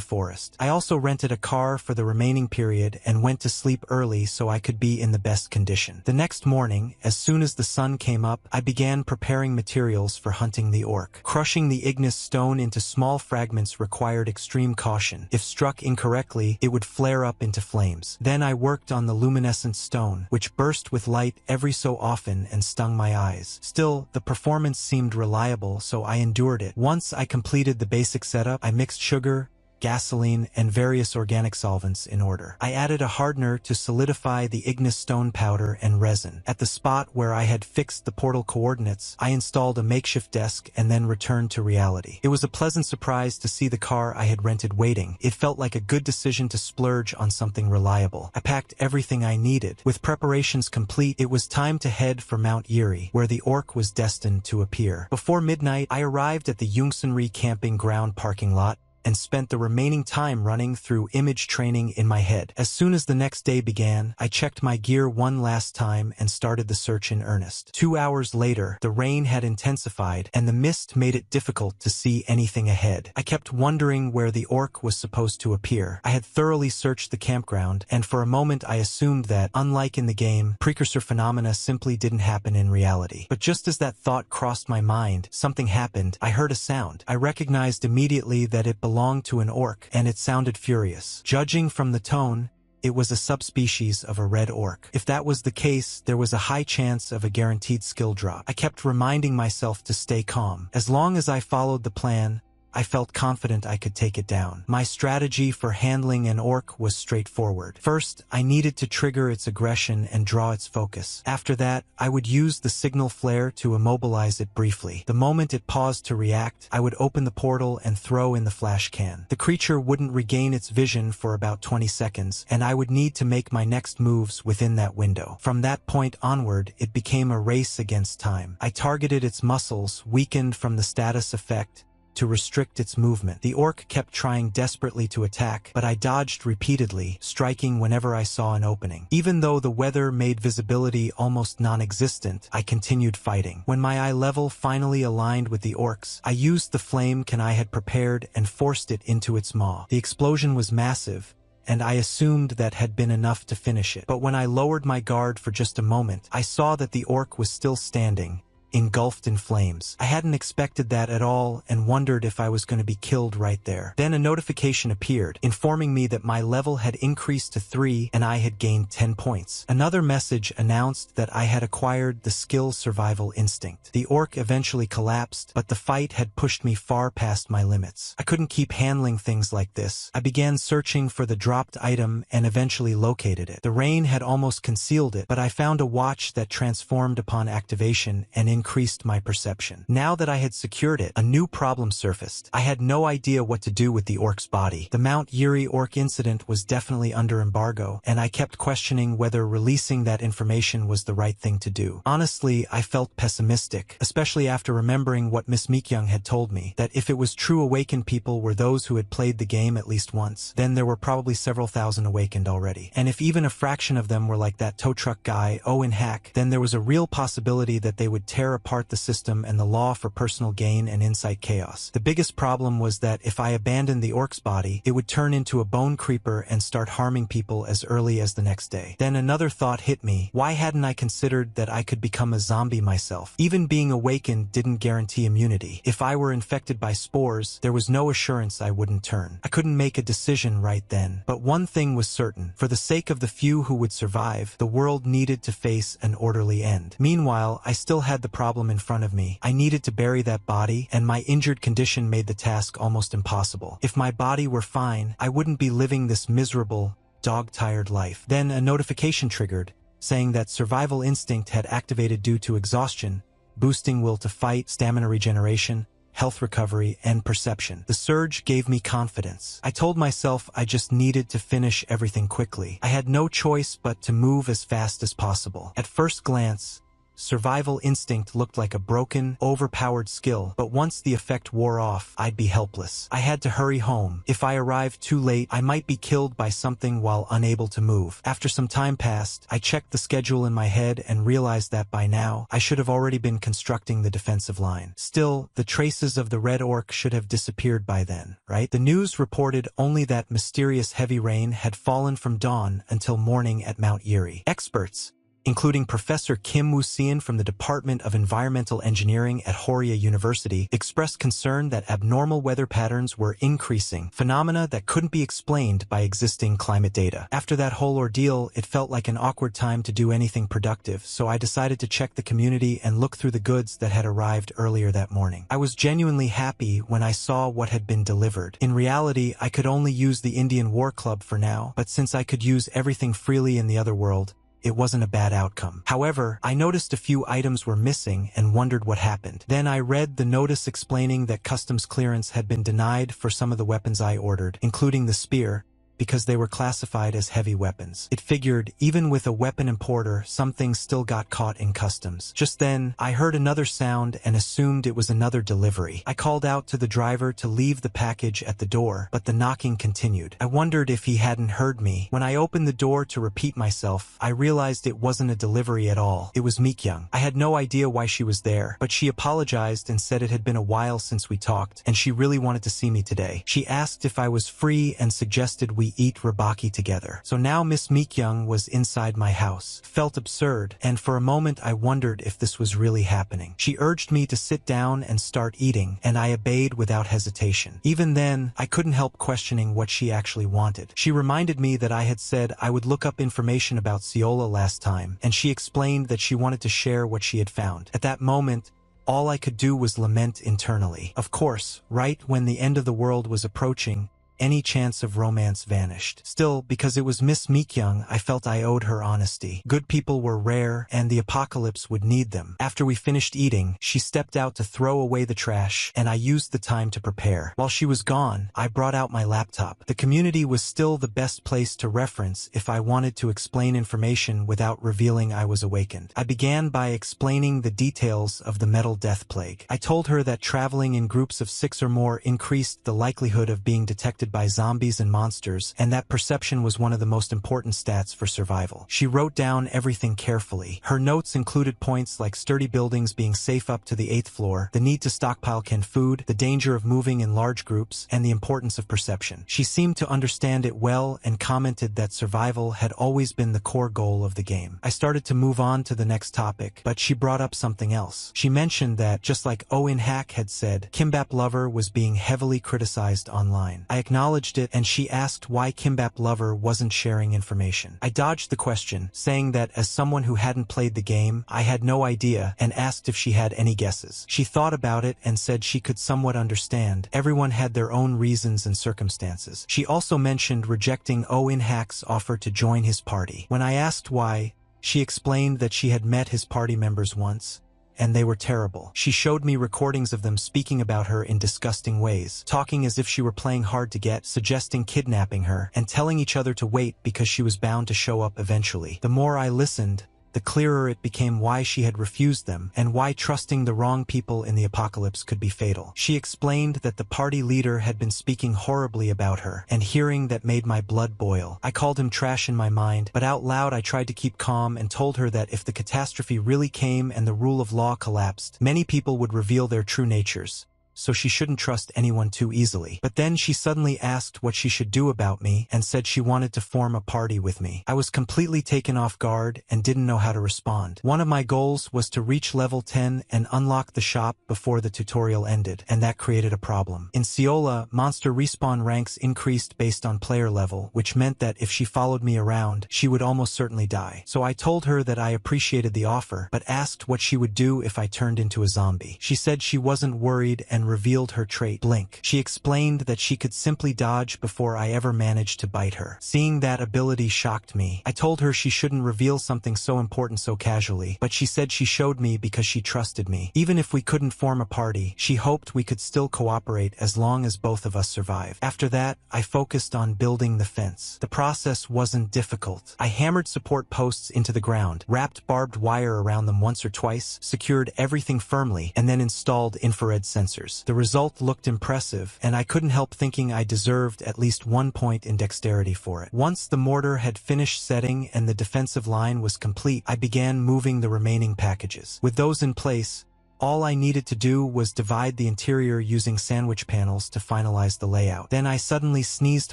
[SPEAKER 1] forest. I also rented a car for the remaining period and went to sleep early so I could be in the best condition. The next morning, as soon as the sun came up, I began preparing materials for hunting the orc. Crushing the ignis stone into small fragments required extreme caution. If struck incorrectly, it would flare up into flames. Then I worked on the luminescent stone, which burst with light every so often and stung my eyes. Still, the performance seemed reliable, so I endured it. Once I completed the basic setup, I mixed sugar, gasoline, and various organic solvents in order. I added a hardener to solidify the ignis stone powder and resin. At the spot where I had fixed the portal coordinates, I installed a makeshift desk and then returned to reality. It was a pleasant surprise to see the car I had rented waiting. It felt like a good decision to splurge on something reliable. I packed everything I needed. With preparations complete, it was time to head for Mount Yuri, where the orc was destined to appear. Before midnight, I arrived at the Yungsanri camping ground parking lot and spent the remaining time running through image training in my head. As soon as the next day began, I checked my gear one last time and started the search in earnest. 2 hours later, the rain had intensified and the mist made it difficult to see anything ahead. I kept wondering where the orc was supposed to appear. I had thoroughly searched the campground, and for a moment I assumed that, unlike in the game, precursor phenomena simply didn't happen in reality. But just as that thought crossed my mind, something happened. I heard a sound. I recognized immediately that it belonged to an orc, and it sounded furious. Judging from the tone, it was a subspecies of a red orc. If that was the case, there was a high chance of a guaranteed skill drop. I kept reminding myself to stay calm. As long as I followed the plan, I felt confident I could take it down. My strategy for handling an orc was straightforward. First, I needed to trigger its aggression and draw its focus. After that, I would use the signal flare to immobilize it briefly. The moment it paused to react, I would open the portal and throw in the flash can. The creature wouldn't regain its vision for about 20 seconds, and I would need to make my next moves within that window. From that point onward, it became a race against time. I targeted its muscles, weakened from the status effect, to restrict its movement. The orc kept trying desperately to attack, but I dodged repeatedly, striking whenever I saw an opening. Even though the weather made visibility almost non-existent, I continued fighting. When my eye level finally aligned with the orc's, I used the flame can I had prepared and forced it into its maw. The explosion was massive, and I assumed that had been enough to finish it. But when I lowered my guard for just a moment, I saw that the orc was still standing, engulfed in flames. I hadn't expected that at all and wondered if I was going to be killed right there. Then a notification appeared, informing me that my level had increased to 3 and I had gained 10 points. Another message announced that I had acquired the skill Survival Instinct. The orc eventually collapsed, but the fight had pushed me far past my limits. I couldn't keep handling things like this. I began searching for the dropped item and eventually located it. The rain had almost concealed it, but I found a watch that transformed upon activation and increased my perception. Now that I had secured it, a new problem surfaced. I had no idea what to do with the orc's body. The Mount Yuri orc incident was definitely under embargo, and I kept questioning whether releasing that information was the right thing to do. Honestly, I felt pessimistic, especially after remembering what Miss Meekyoung had told me, that if it was true awakened people were those who had played the game at least once, then there were probably several thousand awakened already. And if even a fraction of them were like that tow truck guy, Owen Hack, then there was a real possibility that they would tear tear apart the system and the law for personal gain and incite chaos. The biggest problem was that if I abandoned the orc's body, it would turn into a bone creeper and start harming people as early as the next day. Then another thought hit me. Why hadn't I considered that I could become a zombie myself? Even being awakened didn't guarantee immunity. If I were infected by spores, there was no assurance I wouldn't turn. I couldn't make a decision right then. But one thing was certain. For the sake of the few who would survive, the world needed to face an orderly end. Meanwhile, I still had the problem in front of me. I needed to bury that body, and my injured condition made the task almost impossible. If my body were fine, I wouldn't be living this miserable, dog-tired life. Then a notification triggered, saying that survival instinct had activated due to exhaustion, boosting will to fight, stamina regeneration, health recovery, and perception. The surge gave me confidence. I told myself I just needed to finish everything quickly. I had no choice but to move as fast as possible. At first glance, survival instinct looked like a broken, overpowered skill, but once the effect wore off, I'd be helpless. I had to hurry home. If I arrived too late, I might be killed by something while unable to move. After some time passed, I checked the schedule in my head and realized that by now, I should have already been constructing the defensive line. Still, the traces of the red orc should have disappeared by then, right? The news reported only that mysterious heavy rain had fallen from dawn until morning at Mount Yuri. Experts, including Professor Kim Woo-seon from the Department of Environmental Engineering at Horia University, expressed concern that abnormal weather patterns were increasing, phenomena that couldn't be explained by existing climate data. After that whole ordeal, it felt like an awkward time to do anything productive, so I decided to check the community and look through the goods that had arrived earlier that morning. I was genuinely happy when I saw what had been delivered. In reality, I could only use the Indian War Club for now, but since I could use everything freely in the other world, it wasn't a bad outcome. However, I noticed a few items were missing and wondered what happened. Then I read the notice explaining that customs clearance had been denied for some of the weapons I ordered, including the spear, because they were classified as heavy weapons. It figured, even with a weapon importer, some things still got caught in customs. Just then, I heard another sound and assumed it was another delivery. I called out to the driver to leave the package at the door, but the knocking continued. I wondered if he hadn't heard me. When I opened the door to repeat myself, I realized it wasn't a delivery at all. It was Mikyung. I had no idea why she was there, but she apologized and said it had been a while since we talked, and she really wanted to see me today. She asked if I was free and suggested we eat ribaki together. So now Miss Mikyung was inside my house. Felt absurd, and for a moment I wondered if this was really happening. She urged me to sit down and start eating, and I obeyed without hesitation. Even then, I couldn't help questioning what she actually wanted. She reminded me that I had said I would look up information about Seola last time, and she explained that she wanted to share what she had found. At that moment, all I could do was lament internally. Of course, right when the end of the world was approaching, any chance of romance vanished. Still, because it was Miss Mikyung, I felt I owed her honesty. Good people were rare, and the apocalypse would need them. After we finished eating, she stepped out to throw away the trash, and I used the time to prepare. While she was gone, I brought out my laptop. The community was still the best place to reference if I wanted to explain information without revealing I was awakened. I began by explaining the details of the metal death plague. I told her that traveling in groups of 6 or more increased the likelihood of being detected by zombies and monsters, and that perception was one of the most important stats for survival. She wrote down everything carefully. Her notes included points like sturdy buildings being safe up to the 8th floor, the need to stockpile canned food, the danger of moving in large groups, and the importance of perception. She seemed to understand it well and commented that survival had always been the core goal of the game. I started to move on to the next topic, but she brought up something else. She mentioned that, just like Owen Hack had said, Kimbap Lover was being heavily criticized online. I acknowledged it, and she asked why Kimbap Lover wasn't sharing information. I dodged the question, saying that as someone who hadn't played the game, I had no idea, and asked if she had any guesses. She thought about it and said she could somewhat understand. Everyone had their own reasons and circumstances. She also mentioned rejecting Owen Hack's offer to join his party. When I asked why, she explained that she had met his party members once, and they were terrible. She showed me recordings of them speaking about her in disgusting ways, talking as if she were playing hard to get, suggesting kidnapping her, and telling each other to wait because she was bound to show up eventually. The more I listened, the clearer it became why she had refused them and why trusting the wrong people in the apocalypse could be fatal. She explained that the party leader had been speaking horribly about her, and hearing that made my blood boil. I called him trash in my mind, but out loud I tried to keep calm and told her that if the catastrophe really came and the rule of law collapsed, many people would reveal their true natures, so she shouldn't trust anyone too easily. But then she suddenly asked what she should do about me and said she wanted to form a party with me. I was completely taken off guard and didn't know how to respond. One of my goals was to reach level 10 and unlock the shop before the tutorial ended, and that created a problem. In Seola, monster respawn ranks increased based on player level, which meant that if she followed me around, she would almost certainly die. So I told her that I appreciated the offer, but asked what she would do if I turned into a zombie. She said she wasn't worried and revealed her trait, Blink. She explained that she could simply dodge before I ever managed to bite her. Seeing that ability shocked me. I told her she shouldn't reveal something so important so casually, but she said she showed me because she trusted me. Even if we couldn't form a party, she hoped we could still cooperate as long as both of us survived. After that, I focused on building the fence. The process wasn't difficult. I hammered support posts into the ground, wrapped barbed wire around them once or twice, secured everything firmly, and then installed infrared sensors. The result looked impressive, and I couldn't help thinking I deserved at least 1 point in dexterity for it. Once the mortar had finished setting and the defensive line was complete, I began moving the remaining packages. With those in place, all I needed to do was divide the interior using sandwich panels to finalize the layout. Then I suddenly sneezed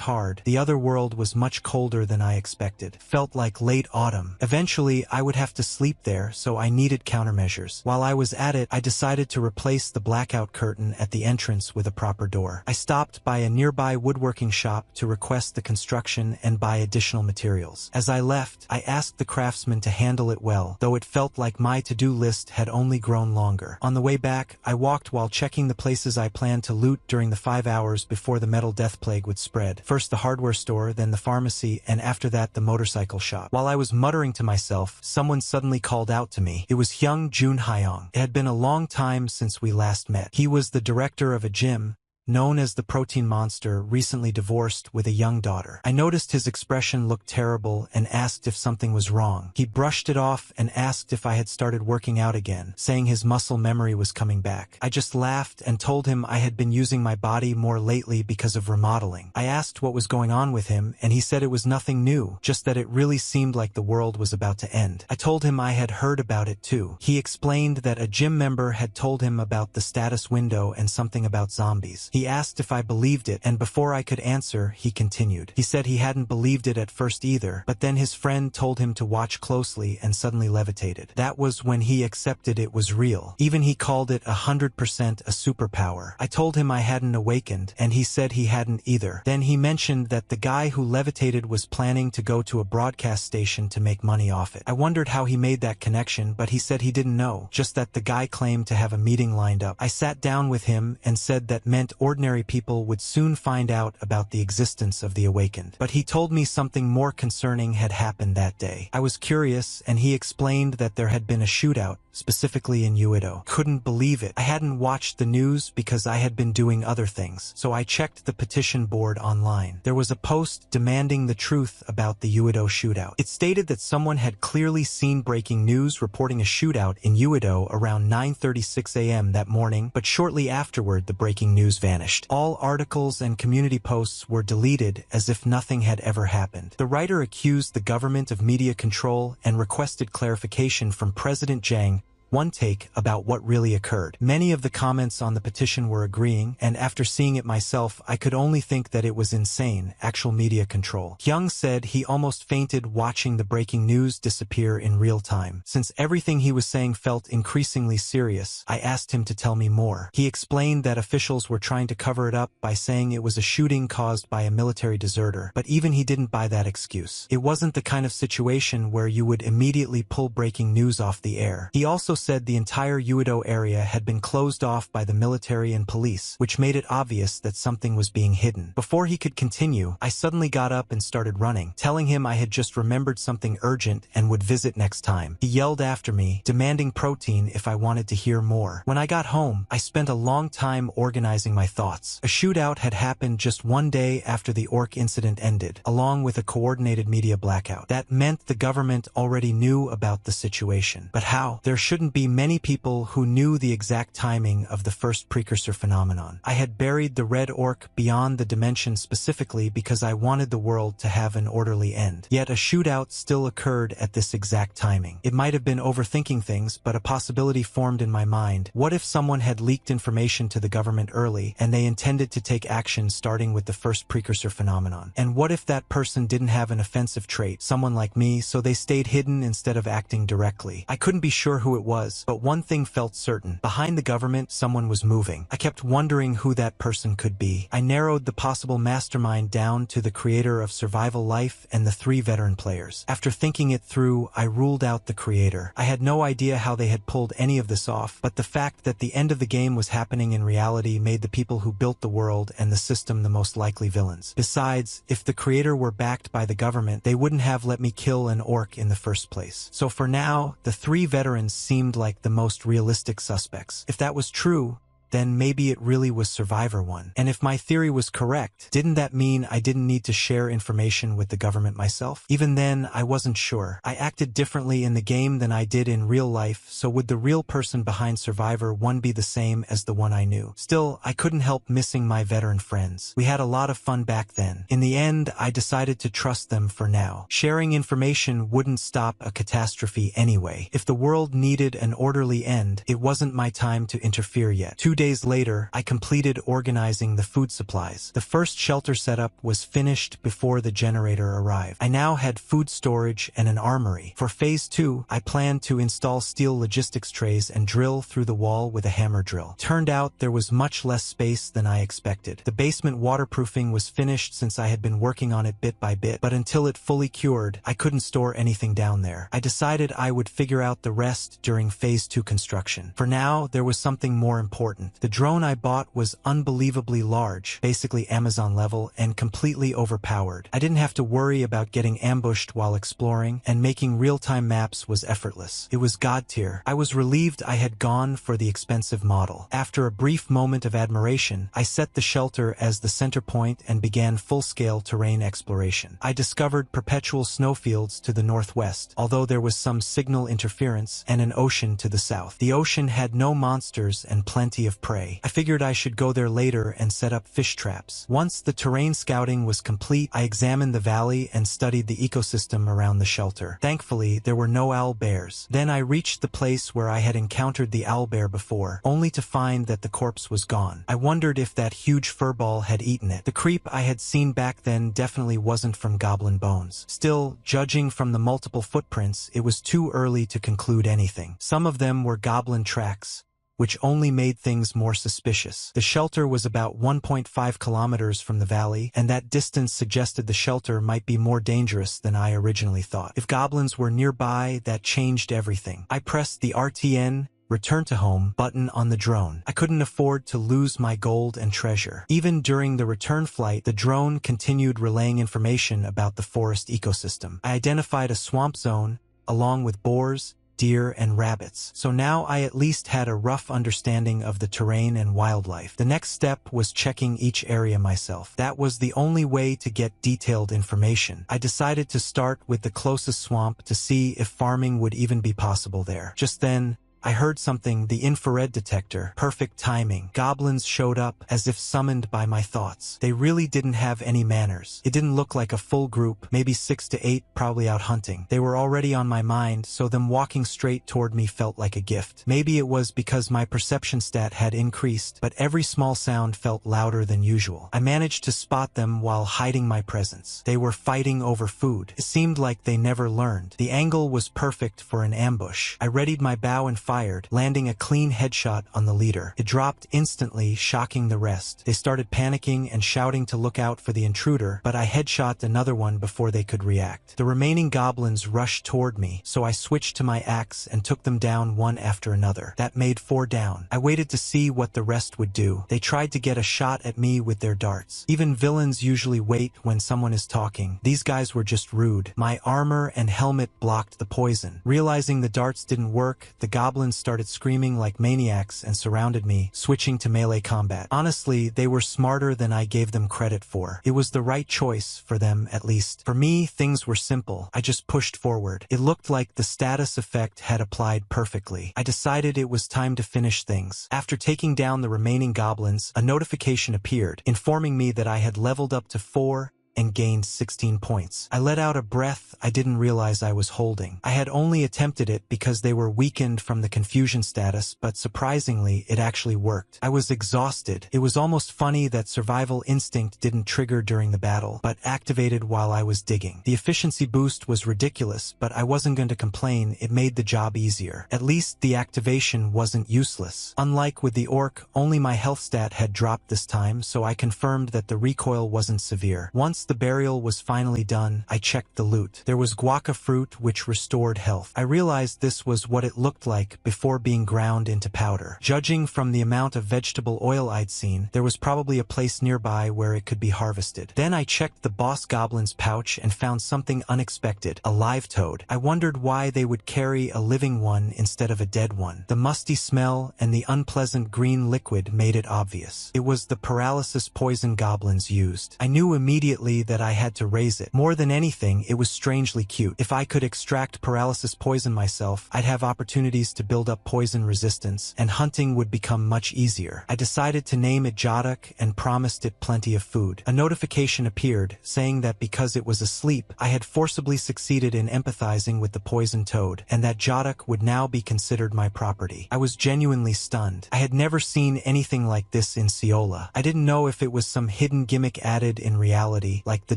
[SPEAKER 1] hard. The other world was much colder than I expected. Felt like late autumn. Eventually, I would have to sleep there, so I needed countermeasures. While I was at it, I decided to replace the blackout curtain at the entrance with a proper door. I stopped by a nearby woodworking shop to request the construction and buy additional materials. As I left, I asked the craftsman to handle it well, though it felt like my to-do list had only grown longer. On the way back, I walked while checking the places I planned to loot during the 5 hours before the metal death plague would spread. First the hardware store, then the pharmacy, and after that the motorcycle shop. While I was muttering to myself, someone suddenly called out to me. It was Hyung Jun Hyung. It had been a long time since we last met. He was the director of a gym, known as the Protein Monster, recently divorced with a young daughter. I noticed his expression looked terrible and asked if something was wrong. He brushed it off and asked if I had started working out again, saying his muscle memory was coming back. I just laughed and told him I had been using my body more lately because of remodeling. I asked what was going on with him, and he said it was nothing new, just that it really seemed like the world was about to end. I told him I had heard about it too. He explained that a gym member had told him about the status window and something about zombies. He asked if I believed it, and before I could answer, he continued. He said he hadn't believed it at first either, but then his friend told him to watch closely and suddenly levitated. That was when he accepted it was real. Even he called it 100% a superpower. I told him I hadn't awakened, and he said he hadn't either. Then he mentioned that the guy who levitated was planning to go to a broadcast station to make money off it. I wondered how he made that connection, but he said he didn't know, just that the guy claimed to have a meeting lined up. I sat down with him and said that meant ordinary people would soon find out about the existence of the awakened. But he told me something more concerning had happened that day. I was curious, and he explained that there had been a shootout, specifically in Uedo. Couldn't believe it. I hadn't watched the news because I had been doing other things, so I checked the petition board online. There was a post demanding the truth about the Uedo shootout. It stated that someone had clearly seen breaking news reporting a shootout in Uedo around 9:36 a.m. that morning, but shortly afterward the breaking news vanished. All articles and community posts were deleted as if nothing had ever happened. The writer accused the government of media control and requested clarification from President Jang, one take about what really occurred. Many of the comments on the petition were agreeing, and after seeing it myself, I could only think that it was insane, actual media control. Hyung said he almost fainted watching the breaking news disappear in real time. Since everything he was saying felt increasingly serious, I asked him to tell me more. He explained that officials were trying to cover it up by saying it was a shooting caused by a military deserter, but even he didn't buy that excuse. It wasn't the kind of situation where you would immediately pull breaking news off the air. He also said the entire Uedo area had been closed off by the military and police, which made it obvious that something was being hidden. Before he could continue, I suddenly got up and started running, telling him I had just remembered something urgent and would visit next time. He yelled after me, demanding protein if I wanted to hear more. When I got home, I spent a long time organizing my thoughts. A shootout had happened just one day after the orc incident ended, along with a coordinated media blackout. That meant the government already knew about the situation. But how? There shouldn't be many people who knew the exact timing of the first precursor phenomenon. I had buried the red orc beyond the dimension specifically because I wanted the world to have an orderly end. Yet a shootout still occurred at this exact timing. It might have been overthinking things, but a possibility formed in my mind. What if someone had leaked information to the government early, and they intended to take action starting with the first precursor phenomenon? And what if that person didn't have an offensive trait, someone like me, so they stayed hidden instead of acting directly? I couldn't be sure who it was, but one thing felt certain. Behind the government, someone was moving. I kept wondering who that person could be. I narrowed the possible mastermind down to the creator of Survival Life and the 3 veteran players. After thinking it through, I ruled out the creator. I had no idea how they had pulled any of this off, but the fact that the end of the game was happening in reality made the people who built the world and the system the most likely villains. Besides, if the creator were backed by the government, they wouldn't have let me kill an orc in the first place. So for now, the 3 veterans seemed like the most realistic suspects. If that was true, then maybe it really was Survivor 1. And if my theory was correct, didn't that mean I didn't need to share information with the government myself? Even then, I wasn't sure. I acted differently in the game than I did in real life, so would the real person behind Survivor 1 be the same as the one I knew? Still, I couldn't help missing my veteran friends. We had a lot of fun back then. In the end, I decided to trust them for now. Sharing information wouldn't stop a catastrophe anyway. If the world needed an orderly end, it wasn't my time to interfere yet. 2 days later, I completed organizing the food supplies. The first shelter setup was finished before the generator arrived. I now had food storage and an armory. For phase 2, I planned to install steel logistics trays and drill through the wall with a hammer drill. Turned out there was much less space than I expected. The basement waterproofing was finished since I had been working on it bit by bit, but until it fully cured, I couldn't store anything down there. I decided I would figure out the rest during phase 2 construction. For now, there was something more important. The drone I bought was unbelievably large, basically Amazon level, and completely overpowered. I didn't have to worry about getting ambushed while exploring, and making real-time maps was effortless. It was god tier. I was relieved I had gone for the expensive model. After a brief moment of admiration, I set the shelter as the center point and began full-scale terrain exploration. I discovered perpetual snowfields to the northwest, although there was some signal interference, and an ocean to the south. The ocean had no monsters and plenty of prey. I figured I should go there later and set up fish traps. Once the terrain scouting was complete, I examined the valley and studied the ecosystem around the shelter. Thankfully, there were no owl bears. Then I reached the place where I had encountered the owl bear before, only to find that the corpse was gone. I wondered if that huge furball had eaten it. The creep I had seen back then definitely wasn't from goblin bones. Still, judging from the multiple footprints, it was too early to conclude anything. Some of them were goblin tracks, which only made things more suspicious. The shelter was about 1.5 kilometers from the valley, and that distance suggested the shelter might be more dangerous than I originally thought. If goblins were nearby, that changed everything. I pressed the RTN Return to Home button on the drone. I couldn't afford to lose my gold and treasure. Even during the return flight, the drone continued relaying information about the forest ecosystem. I identified a swamp zone, along with boars, deer, and rabbits. So now I at least had a rough understanding of the terrain and wildlife. The next step was checking each area myself. That was the only way to get detailed information. I decided to start with the closest swamp to see if farming would even be possible there. Just then, I heard something, the infrared detector. Perfect timing. Goblins showed up, as if summoned by my thoughts. They really didn't have any manners. It didn't look like a full group, maybe 6 to 8, probably out hunting. They were already on my mind, so them walking straight toward me felt like a gift. Maybe it was because my perception stat had increased, but every small sound felt louder than usual. I managed to spot them while hiding my presence. They were fighting over food. It seemed like they never learned. The angle was perfect for an ambush. I readied my bow and fired, landing a clean headshot on the leader. It dropped instantly, shocking the rest. They started panicking and shouting to look out for the intruder, but I headshot another one before they could react. The remaining goblins rushed toward me, so I switched to my axe and took them down one after another. That made 4 down. I waited to see what the rest would do. They tried to get a shot at me with their darts. Even villains usually wait when someone is talking. These guys were just rude. My armor and helmet blocked the poison. Realizing the darts didn't work, the goblins started screaming like maniacs and surrounded me, switching to melee combat. Honestly, they were smarter than I gave them credit for. It was the right choice for them, at least. For me, things were simple. I just pushed forward. It looked like the status effect had applied perfectly. I decided it was time to finish things. After taking down the remaining goblins, a notification appeared, informing me that I had leveled up to 4 and gained 16 points. I let out a breath I didn't realize I was holding. I had only attempted it because they were weakened from the confusion status, but surprisingly, it actually worked. I was exhausted. It was almost funny that survival instinct didn't trigger during the battle, but activated while I was digging. The efficiency boost was ridiculous, but I wasn't going to complain. It made the job easier. At least the activation wasn't useless. Unlike with the orc, only my health stat had dropped this time, so I confirmed that the recoil wasn't severe. Once the burial was finally done, I checked the loot. There was guaca fruit, which restored health. I realized this was what it looked like before being ground into powder. Judging from the amount of vegetable oil I'd seen, there was probably a place nearby where it could be harvested. Then I checked the boss goblin's pouch and found something unexpected, a live toad. I wondered why they would carry a living one instead of a dead one. The musty smell and the unpleasant green liquid made it obvious. It was the paralysis poison goblins used. I knew immediately that I had to raise it. More than anything, it was strangely cute. If I could extract paralysis poison myself, I'd have opportunities to build up poison resistance, and hunting would become much easier. I decided to name it Jodok and promised it plenty of food. A notification appeared, saying that because it was asleep, I had forcibly succeeded in empathizing with the poison toad, and that Jodok would now be considered my property. I was genuinely stunned. I had never seen anything like this in Seola. I didn't know if it was some hidden gimmick added in reality, like the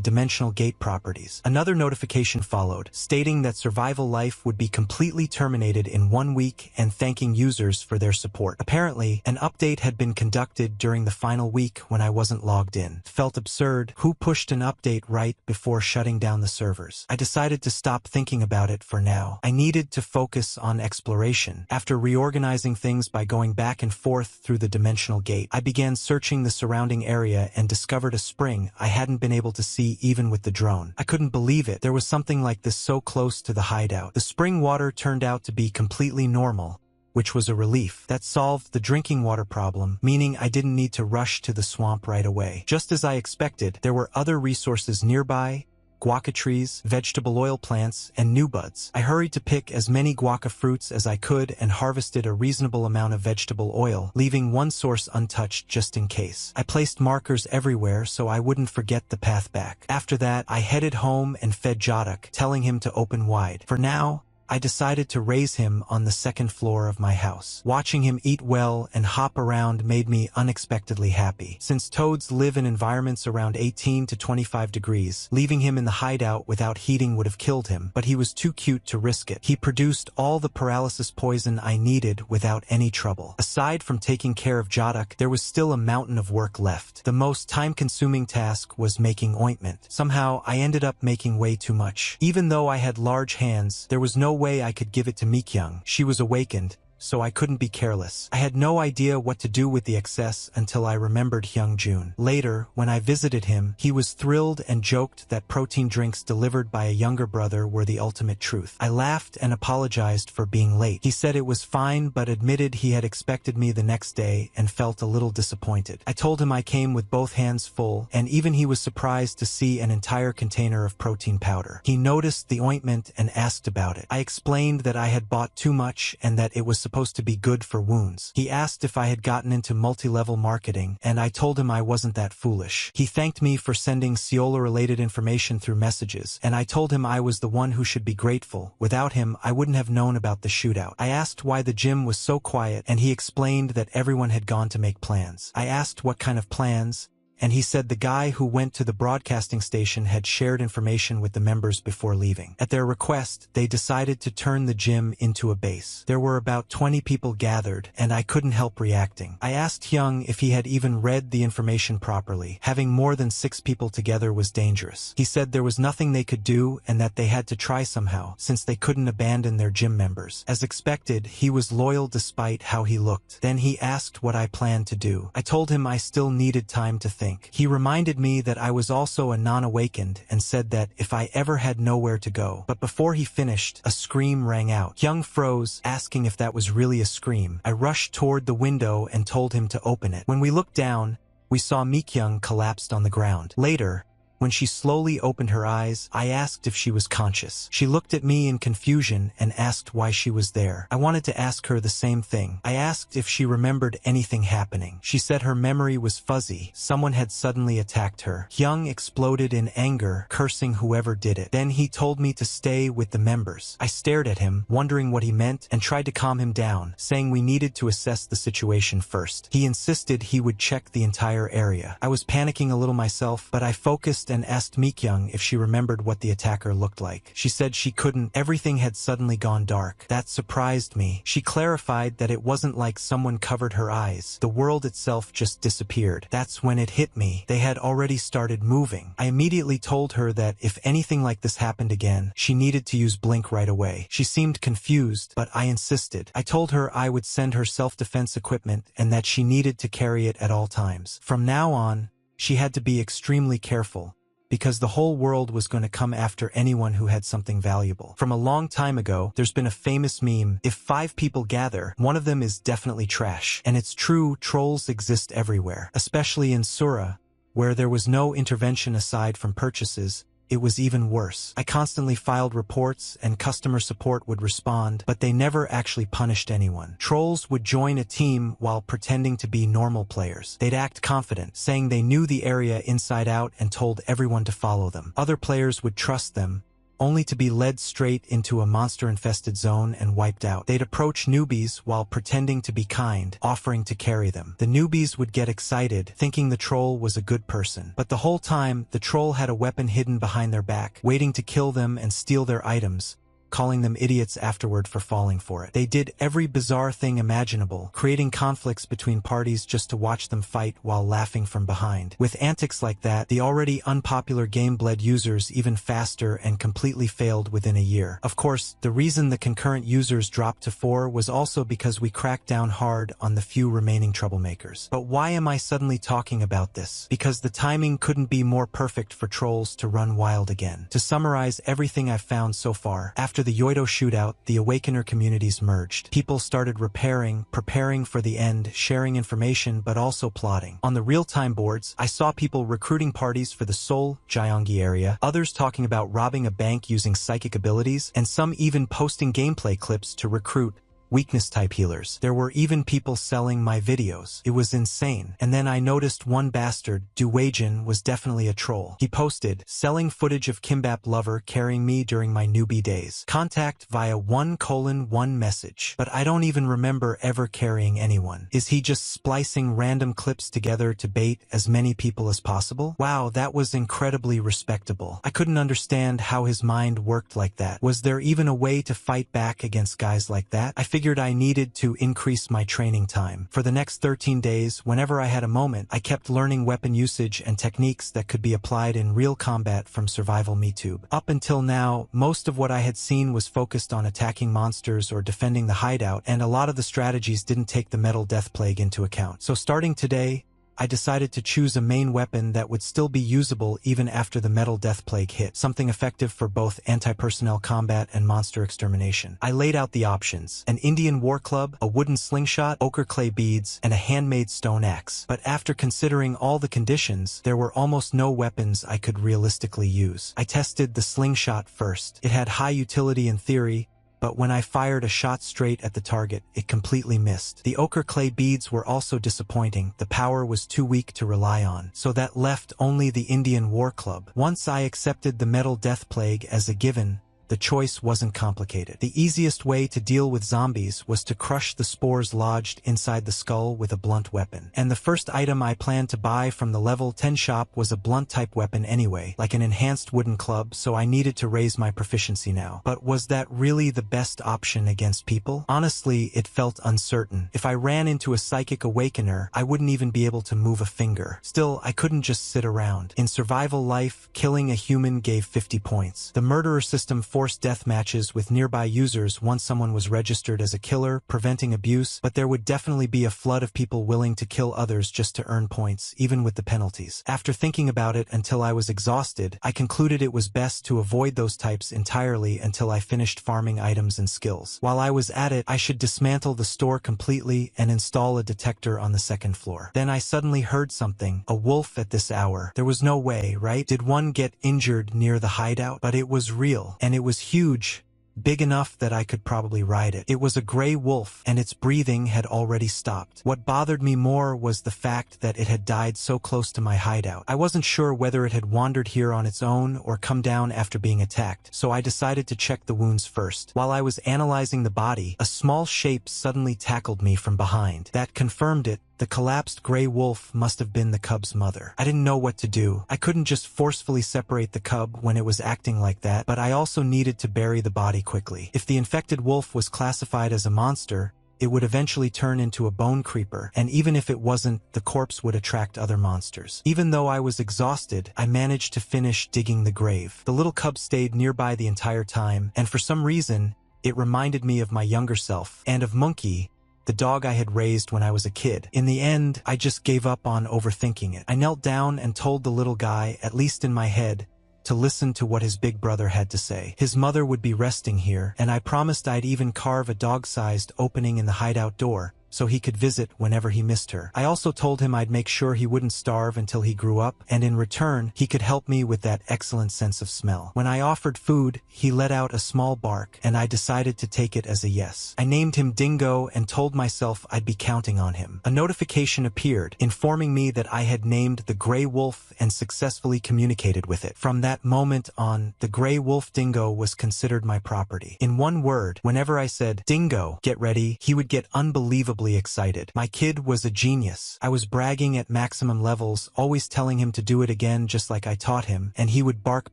[SPEAKER 1] dimensional gate properties. Another notification followed, stating that survival life would be completely terminated in 1 week and thanking users for their support. Apparently, an update had been conducted during the final week when I wasn't logged in. It felt absurd. Who pushed an update right before shutting down the servers? I decided to stop thinking about it for now. I needed to focus on exploration. After reorganizing things by going back and forth through the dimensional gate, I began searching the surrounding area and discovered a spring I hadn't been able to see even with the drone. I couldn't believe it. There was something like this so close to the hideout. The spring water turned out to be completely normal, which was a relief. That solved the drinking water problem, meaning I didn't need to rush to the swamp right away. Just as I expected, there were other resources nearby: guaca trees, vegetable oil plants, and new buds. I hurried to pick as many guaca fruits as I could and harvested a reasonable amount of vegetable oil, leaving one source untouched just in case. I placed markers everywhere so I wouldn't forget the path back. After that, I headed home and fed Jodok, telling him to open wide. For now, I decided to raise him on the 2nd floor of my house. Watching him eat well and hop around made me unexpectedly happy. Since toads live in environments around 18 to 25 degrees, leaving him in the hideout without heating would have killed him, but he was too cute to risk it. He produced all the paralysis poison I needed without any trouble. Aside from taking care of Jodok, there was still a mountain of work left. The most time-consuming task was making ointment. Somehow, I ended up making way too much. Even though I had large hands, there was no way I could give it to Mikyung. She was awakened, so I couldn't be careless. I had no idea what to do with the excess until I remembered Hyungjun. Later, when I visited him, he was thrilled and joked that protein drinks delivered by a younger brother were the ultimate truth. I laughed and apologized for being late. He said it was fine, but admitted he had expected me the next day and felt a little disappointed. I told him I came with both hands full, and even he was surprised to see an entire container of protein powder. He noticed the ointment and asked about it. I explained that I had bought too much and that it was supposed to be good for wounds. He asked if I had gotten into multi-level marketing, and I told him I wasn't that foolish. He thanked me for sending Seola-related information through messages, and I told him I was the one who should be grateful. Without him, I wouldn't have known about the shootout. I asked why the gym was so quiet, and he explained that everyone had gone to make plans. I asked what kind of plans, and he said the guy who went to the broadcasting station had shared information with the members before leaving. At their request, they decided to turn the gym into a base. There were about 20 people gathered, and I couldn't help reacting. I asked Hyung if he had even read the information properly. Having more than 6 people together was dangerous. He said there was nothing they could do and that they had to try somehow, since they couldn't abandon their gym members. As expected, he was loyal despite how he looked. Then he asked what I planned to do. I told him I still needed time to think. He reminded me that I was also a non-awakened and said that if I ever had nowhere to go. But before he finished, a scream rang out. Hyung froze, asking if that was really a scream. I rushed toward the window and told him to open it. When we looked down, we saw Mikyung collapsed on the ground. Later, when she slowly opened her eyes, I asked if she was conscious. She looked at me in confusion and asked why she was there. I wanted to ask her the same thing. I asked if she remembered anything happening. She said her memory was fuzzy. Someone had suddenly attacked her. Hyung exploded in anger, cursing whoever did it. Then he told me to stay with the members. I stared at him, wondering what he meant, and tried to calm him down, saying we needed to assess the situation first. He insisted he would check the entire area. I was panicking a little myself, but I focused and asked Mikyung if she remembered what the attacker looked like. She said she couldn't. Everything had suddenly gone dark. That surprised me. She clarified that it wasn't like someone covered her eyes. The world itself just disappeared. That's when it hit me. They had already started moving. I immediately told her that if anything like this happened again, she needed to use Blink right away. She seemed confused, but I insisted. I told her I would send her self-defense equipment and that she needed to carry it at all times. From now on, she had to be extremely careful, because the whole world was going to come after anyone who had something valuable. From a long time ago, there's been a famous meme: if 5 people gather, one of them is definitely trash. And it's true, trolls exist everywhere. Especially in Sura, where there was no intervention aside from purchases. It was even worse. I constantly filed reports and customer support would respond, but they never actually punished anyone. Trolls would join a team while pretending to be normal players. They'd act confident, saying they knew the area inside out and told everyone to follow them. Other players would trust them, only to be led straight into a monster-infested zone and wiped out. They'd approach newbies while pretending to be kind, offering to carry them. The newbies would get excited, thinking the troll was a good person. But the whole time, the troll had a weapon hidden behind their back, waiting to kill them and steal their items, calling them idiots afterward for falling for it. They did every bizarre thing imaginable, creating conflicts between parties just to watch them fight while laughing from behind. With antics like that, the already unpopular game bled users even faster and completely failed within a year. Of course, the reason the concurrent users dropped to 4 was also because we cracked down hard on the few remaining troublemakers. But why am I suddenly talking about this? Because the timing couldn't be more perfect for trolls to run wild again. To summarize everything I've found so far, after the Yoido shootout, the Awakener communities merged. People started repairing, preparing for the end, sharing information, but also plotting. On the real-time boards, I saw people recruiting parties for the Seoul, Gyeonggi area, others talking about robbing a bank using psychic abilities, and some even posting gameplay clips to recruit weakness-type healers. There were even people selling my videos. It was insane. And then I noticed one bastard, Duwaejin, was definitely a troll. He posted, selling footage of Kimbap lover carrying me during my newbie days. Contact via 1:1 message. But I don't even remember ever carrying anyone. Is he just splicing random clips together to bait as many people as possible? Wow, that was incredibly respectable. I couldn't understand how his mind worked like that. Was there even a way to fight back against guys like that? I figured I needed to increase my training time. For the next 13 days, whenever I had a moment, I kept learning weapon usage and techniques that could be applied in real combat from Survival MeTube. Up until now, most of what I had seen was focused on attacking monsters or defending the hideout, and a lot of the strategies didn't take the Metal Death Plague into account. So starting today, I decided to choose a main weapon that would still be usable even after the Metal Death Plague hit, something effective for both anti-personnel combat and monster extermination. I laid out the options: an Indian war club, a wooden slingshot, ochre clay beads, and a handmade stone axe. But after considering all the conditions, there were almost no weapons I could realistically use. I tested the slingshot first. It had high utility in theory, but when I fired a shot straight at the target, it completely missed. The ochre clay beads were also disappointing. The power was too weak to rely on, so that left only the Indian War Club. Once I accepted the Metal Death Plague as a given, the choice wasn't complicated. The easiest way to deal with zombies was to crush the spores lodged inside the skull with a blunt weapon. And the first item I planned to buy from the level 10 shop was a blunt-type weapon anyway, like an enhanced wooden club, so I needed to raise my proficiency now. But was that really the best option against people? Honestly, it felt uncertain. If I ran into a psychic awakener, I wouldn't even be able to move a finger. Still, I couldn't just sit around. In survival life, killing a human gave 50 points. The murderer system forced death matches with nearby users once someone was registered as a killer, preventing abuse, but there would definitely be a flood of people willing to kill others just to earn points, even with the penalties. After thinking about it until I was exhausted, I concluded it was best to avoid those types entirely until I finished farming items and skills. While I was at it, I should dismantle the store completely and install a detector on the second floor. Then I suddenly heard something. A wolf at this hour. There was no way, right? Did one get injured near the hideout? But it was real, and it was huge. Big enough that I could probably ride it. It was a gray wolf, and its breathing had already stopped. What bothered me more was the fact that it had died so close to my hideout. I wasn't sure whether it had wandered here on its own or come down after being attacked, so I decided to check the wounds first. While I was analyzing the body, a small shape suddenly tackled me from behind. That confirmed it. The collapsed gray wolf must have been the cub's mother. I didn't know what to do. I couldn't just forcefully separate the cub when it was acting like that, but I also needed to bury the body quickly. If the infected wolf was classified as a monster, it would eventually turn into a bone creeper, and even if it wasn't, the corpse would attract other monsters. Even though I was exhausted, I managed to finish digging the grave. The little cub stayed nearby the entire time, and for some reason, it reminded me of my younger self, and of Monkey, the dog I had raised when I was a kid. In the end, I just gave up on overthinking it. I knelt down and told the little guy, at least in my head, to listen to what his big brother had to say. His mother would be resting here, and I promised I'd even carve a dog-sized opening in the hideout door, so he could visit whenever he missed her. I also told him I'd make sure he wouldn't starve until he grew up, and in return, he could help me with that excellent sense of smell. When I offered food, he let out a small bark, and I decided to take it as a yes. I named him Dingo and told myself I'd be counting on him. A notification appeared, informing me that I had named the gray wolf and successfully communicated with it. From that moment on, the gray wolf Dingo was considered my property. In one word, whenever I said, "Dingo, get ready," he would get unbelievably excited. My kid was a genius. I was bragging at maximum levels, always telling him to do it again just like I taught him, and he would bark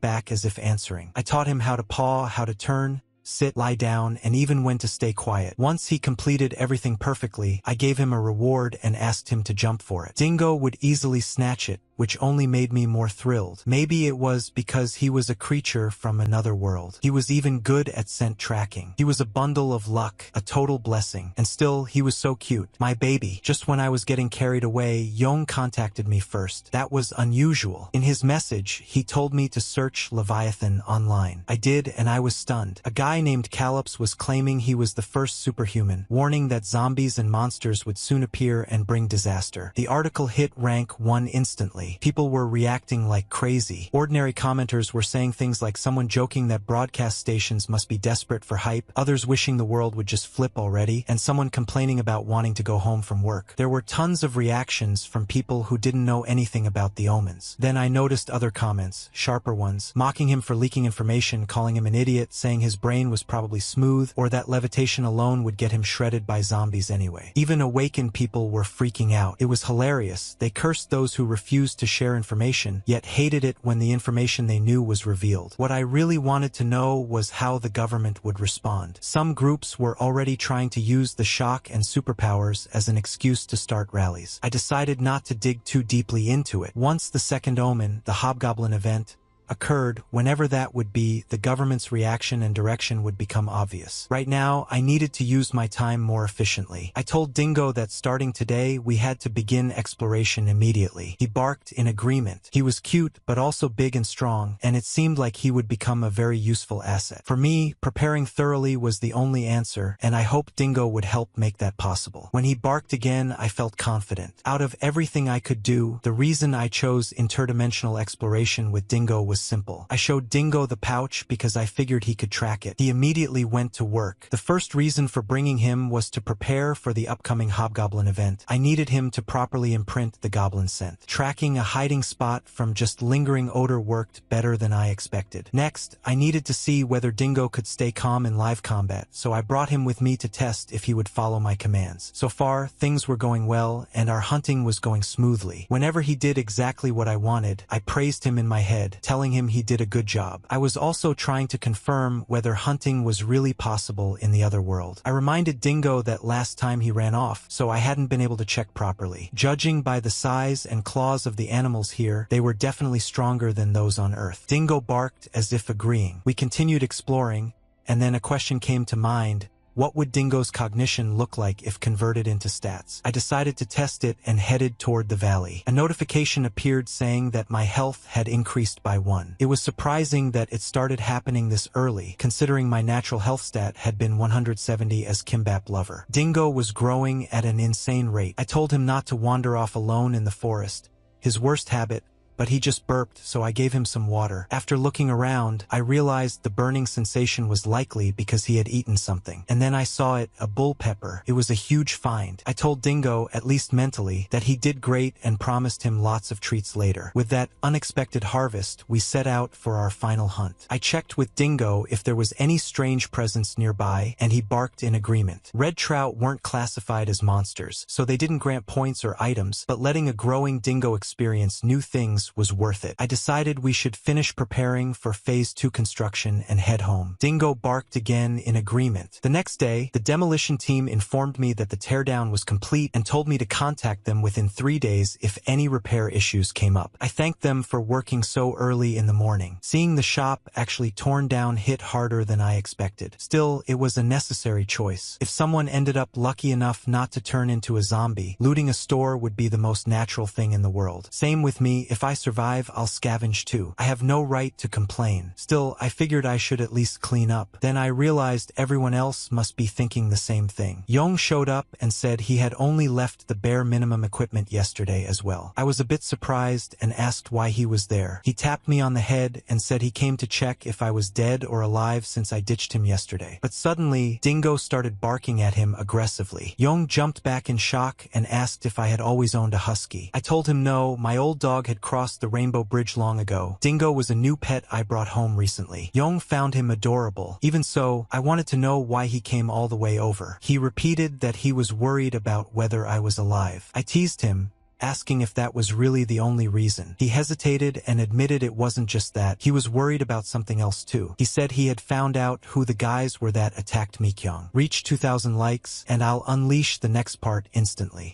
[SPEAKER 1] back as if answering. I taught him how to paw, how to turn, sit, lie down, and even when to stay quiet. Once he completed everything perfectly, I gave him a reward and asked him to jump for it. Dingo would easily snatch it, which only made me more thrilled. Maybe it was because he was a creature from another world. He was even good at scent tracking. He was a bundle of luck, a total blessing. And still, he was so cute. My baby. Just when I was getting carried away, Yong contacted me first. That was unusual. In his message, he told me to search Leviathan online. I did, and I was stunned. A guy named Calyps was claiming he was the first superhuman, warning that zombies and monsters would soon appear and bring disaster. The article hit rank 1 instantly. People were reacting like crazy. Ordinary commenters were saying things like someone joking that broadcast stations must be desperate for hype, others wishing the world would just flip already, and someone complaining about wanting to go home from work. There were tons of reactions from people who didn't know anything about the omens. Then I noticed other comments, sharper ones, mocking him for leaking information, calling him an idiot, saying his brain was probably smooth, or that levitation alone would get him shredded by zombies anyway. Even awakened people were freaking out. It was hilarious. They cursed those who refused to share information, yet hated it when the information they knew was revealed. What I really wanted to know was how the government would respond. Some groups were already trying to use the shock and superpowers as an excuse to start rallies. I decided not to dig too deeply into it. Once the second omen, the Hobgoblin event, occurred, whenever that would be, the government's reaction and direction would become obvious. Right now, I needed to use my time more efficiently. I told Dingo that starting today, we had to begin exploration immediately. He barked in agreement. He was cute, but also big and strong, and it seemed like he would become a very useful asset. For me, preparing thoroughly was the only answer, and I hoped Dingo would help make that possible. When he barked again, I felt confident. Out of everything I could do, the reason I chose interdimensional exploration with Dingo was was simple. I showed Dingo the pouch because I figured he could track it. He immediately went to work. The first reason for bringing him was to prepare for the upcoming hobgoblin event. I needed him to properly imprint the goblin scent. Tracking a hiding spot from just lingering odor worked better than I expected. Next, I needed to see whether Dingo could stay calm in live combat, so I brought him with me to test if he would follow my commands. So far, things were going well, and our hunting was going smoothly. Whenever he did exactly what I wanted, I praised him in my head, telling him he did a good job. I was also trying to confirm whether hunting was really possible in the other world. I reminded Dingo that last time he ran off, so I hadn't been able to check properly. Judging by the size and claws of the animals here, they were definitely stronger than those on Earth. Dingo barked as if agreeing. We continued exploring, and then a question came to mind. What would Dingo's cognition look like if converted into stats? I decided to test it and headed toward the valley. A notification appeared saying that my health had increased by 1. It was surprising that it started happening this early, considering my natural health stat had been 170 as Kimbap Lover. Dingo was growing at an insane rate. I told him not to wander off alone in the forest, his worst habit, but he just burped, so I gave him some water. After looking around, I realized the burning sensation was likely because he had eaten something. And then I saw it, a bull pepper. It was a huge find. I told Dingo, at least mentally, that he did great and promised him lots of treats later. With that unexpected harvest, we set out for our final hunt. I checked with Dingo if there was any strange presence nearby, and he barked in agreement. Red trout weren't classified as monsters, so they didn't grant points or items, but letting a growing dingo experience new things was worth it. I decided we should finish preparing for Phase 2 construction and head home. Dingo barked again in agreement. The next day, the demolition team informed me that the teardown was complete and told me to contact them within 3 days if any repair issues came up. I thanked them for working so early in the morning. Seeing the shop actually torn down hit harder than I expected. Still, it was a necessary choice. If someone ended up lucky enough not to turn into a zombie, looting a store would be the most natural thing in the world. Same with me. If I survive, I'll scavenge too. I have no right to complain. Still, I figured I should at least clean up. Then I realized everyone else must be thinking the same thing. Yong showed up and said he had only left the bare minimum equipment yesterday as well. I was a bit surprised and asked why he was there. He tapped me on the head and said he came to check if I was dead or alive since I ditched him yesterday. But suddenly, Dingo started barking at him aggressively. Yong jumped back in shock and asked if I had always owned a husky. I told him no, my old dog had crossed the Rainbow Bridge long ago. Dingo was a new pet I brought home recently. Yong found him adorable. Even so, I wanted to know why he came all the way over. He repeated that he was worried about whether I was alive. I teased him, asking if that was really the only reason. He hesitated and admitted it wasn't just that. He was worried about something else too. He said he had found out who the guys were that attacked Mikyung. Reach 2,000 likes, and I'll unleash the next part instantly.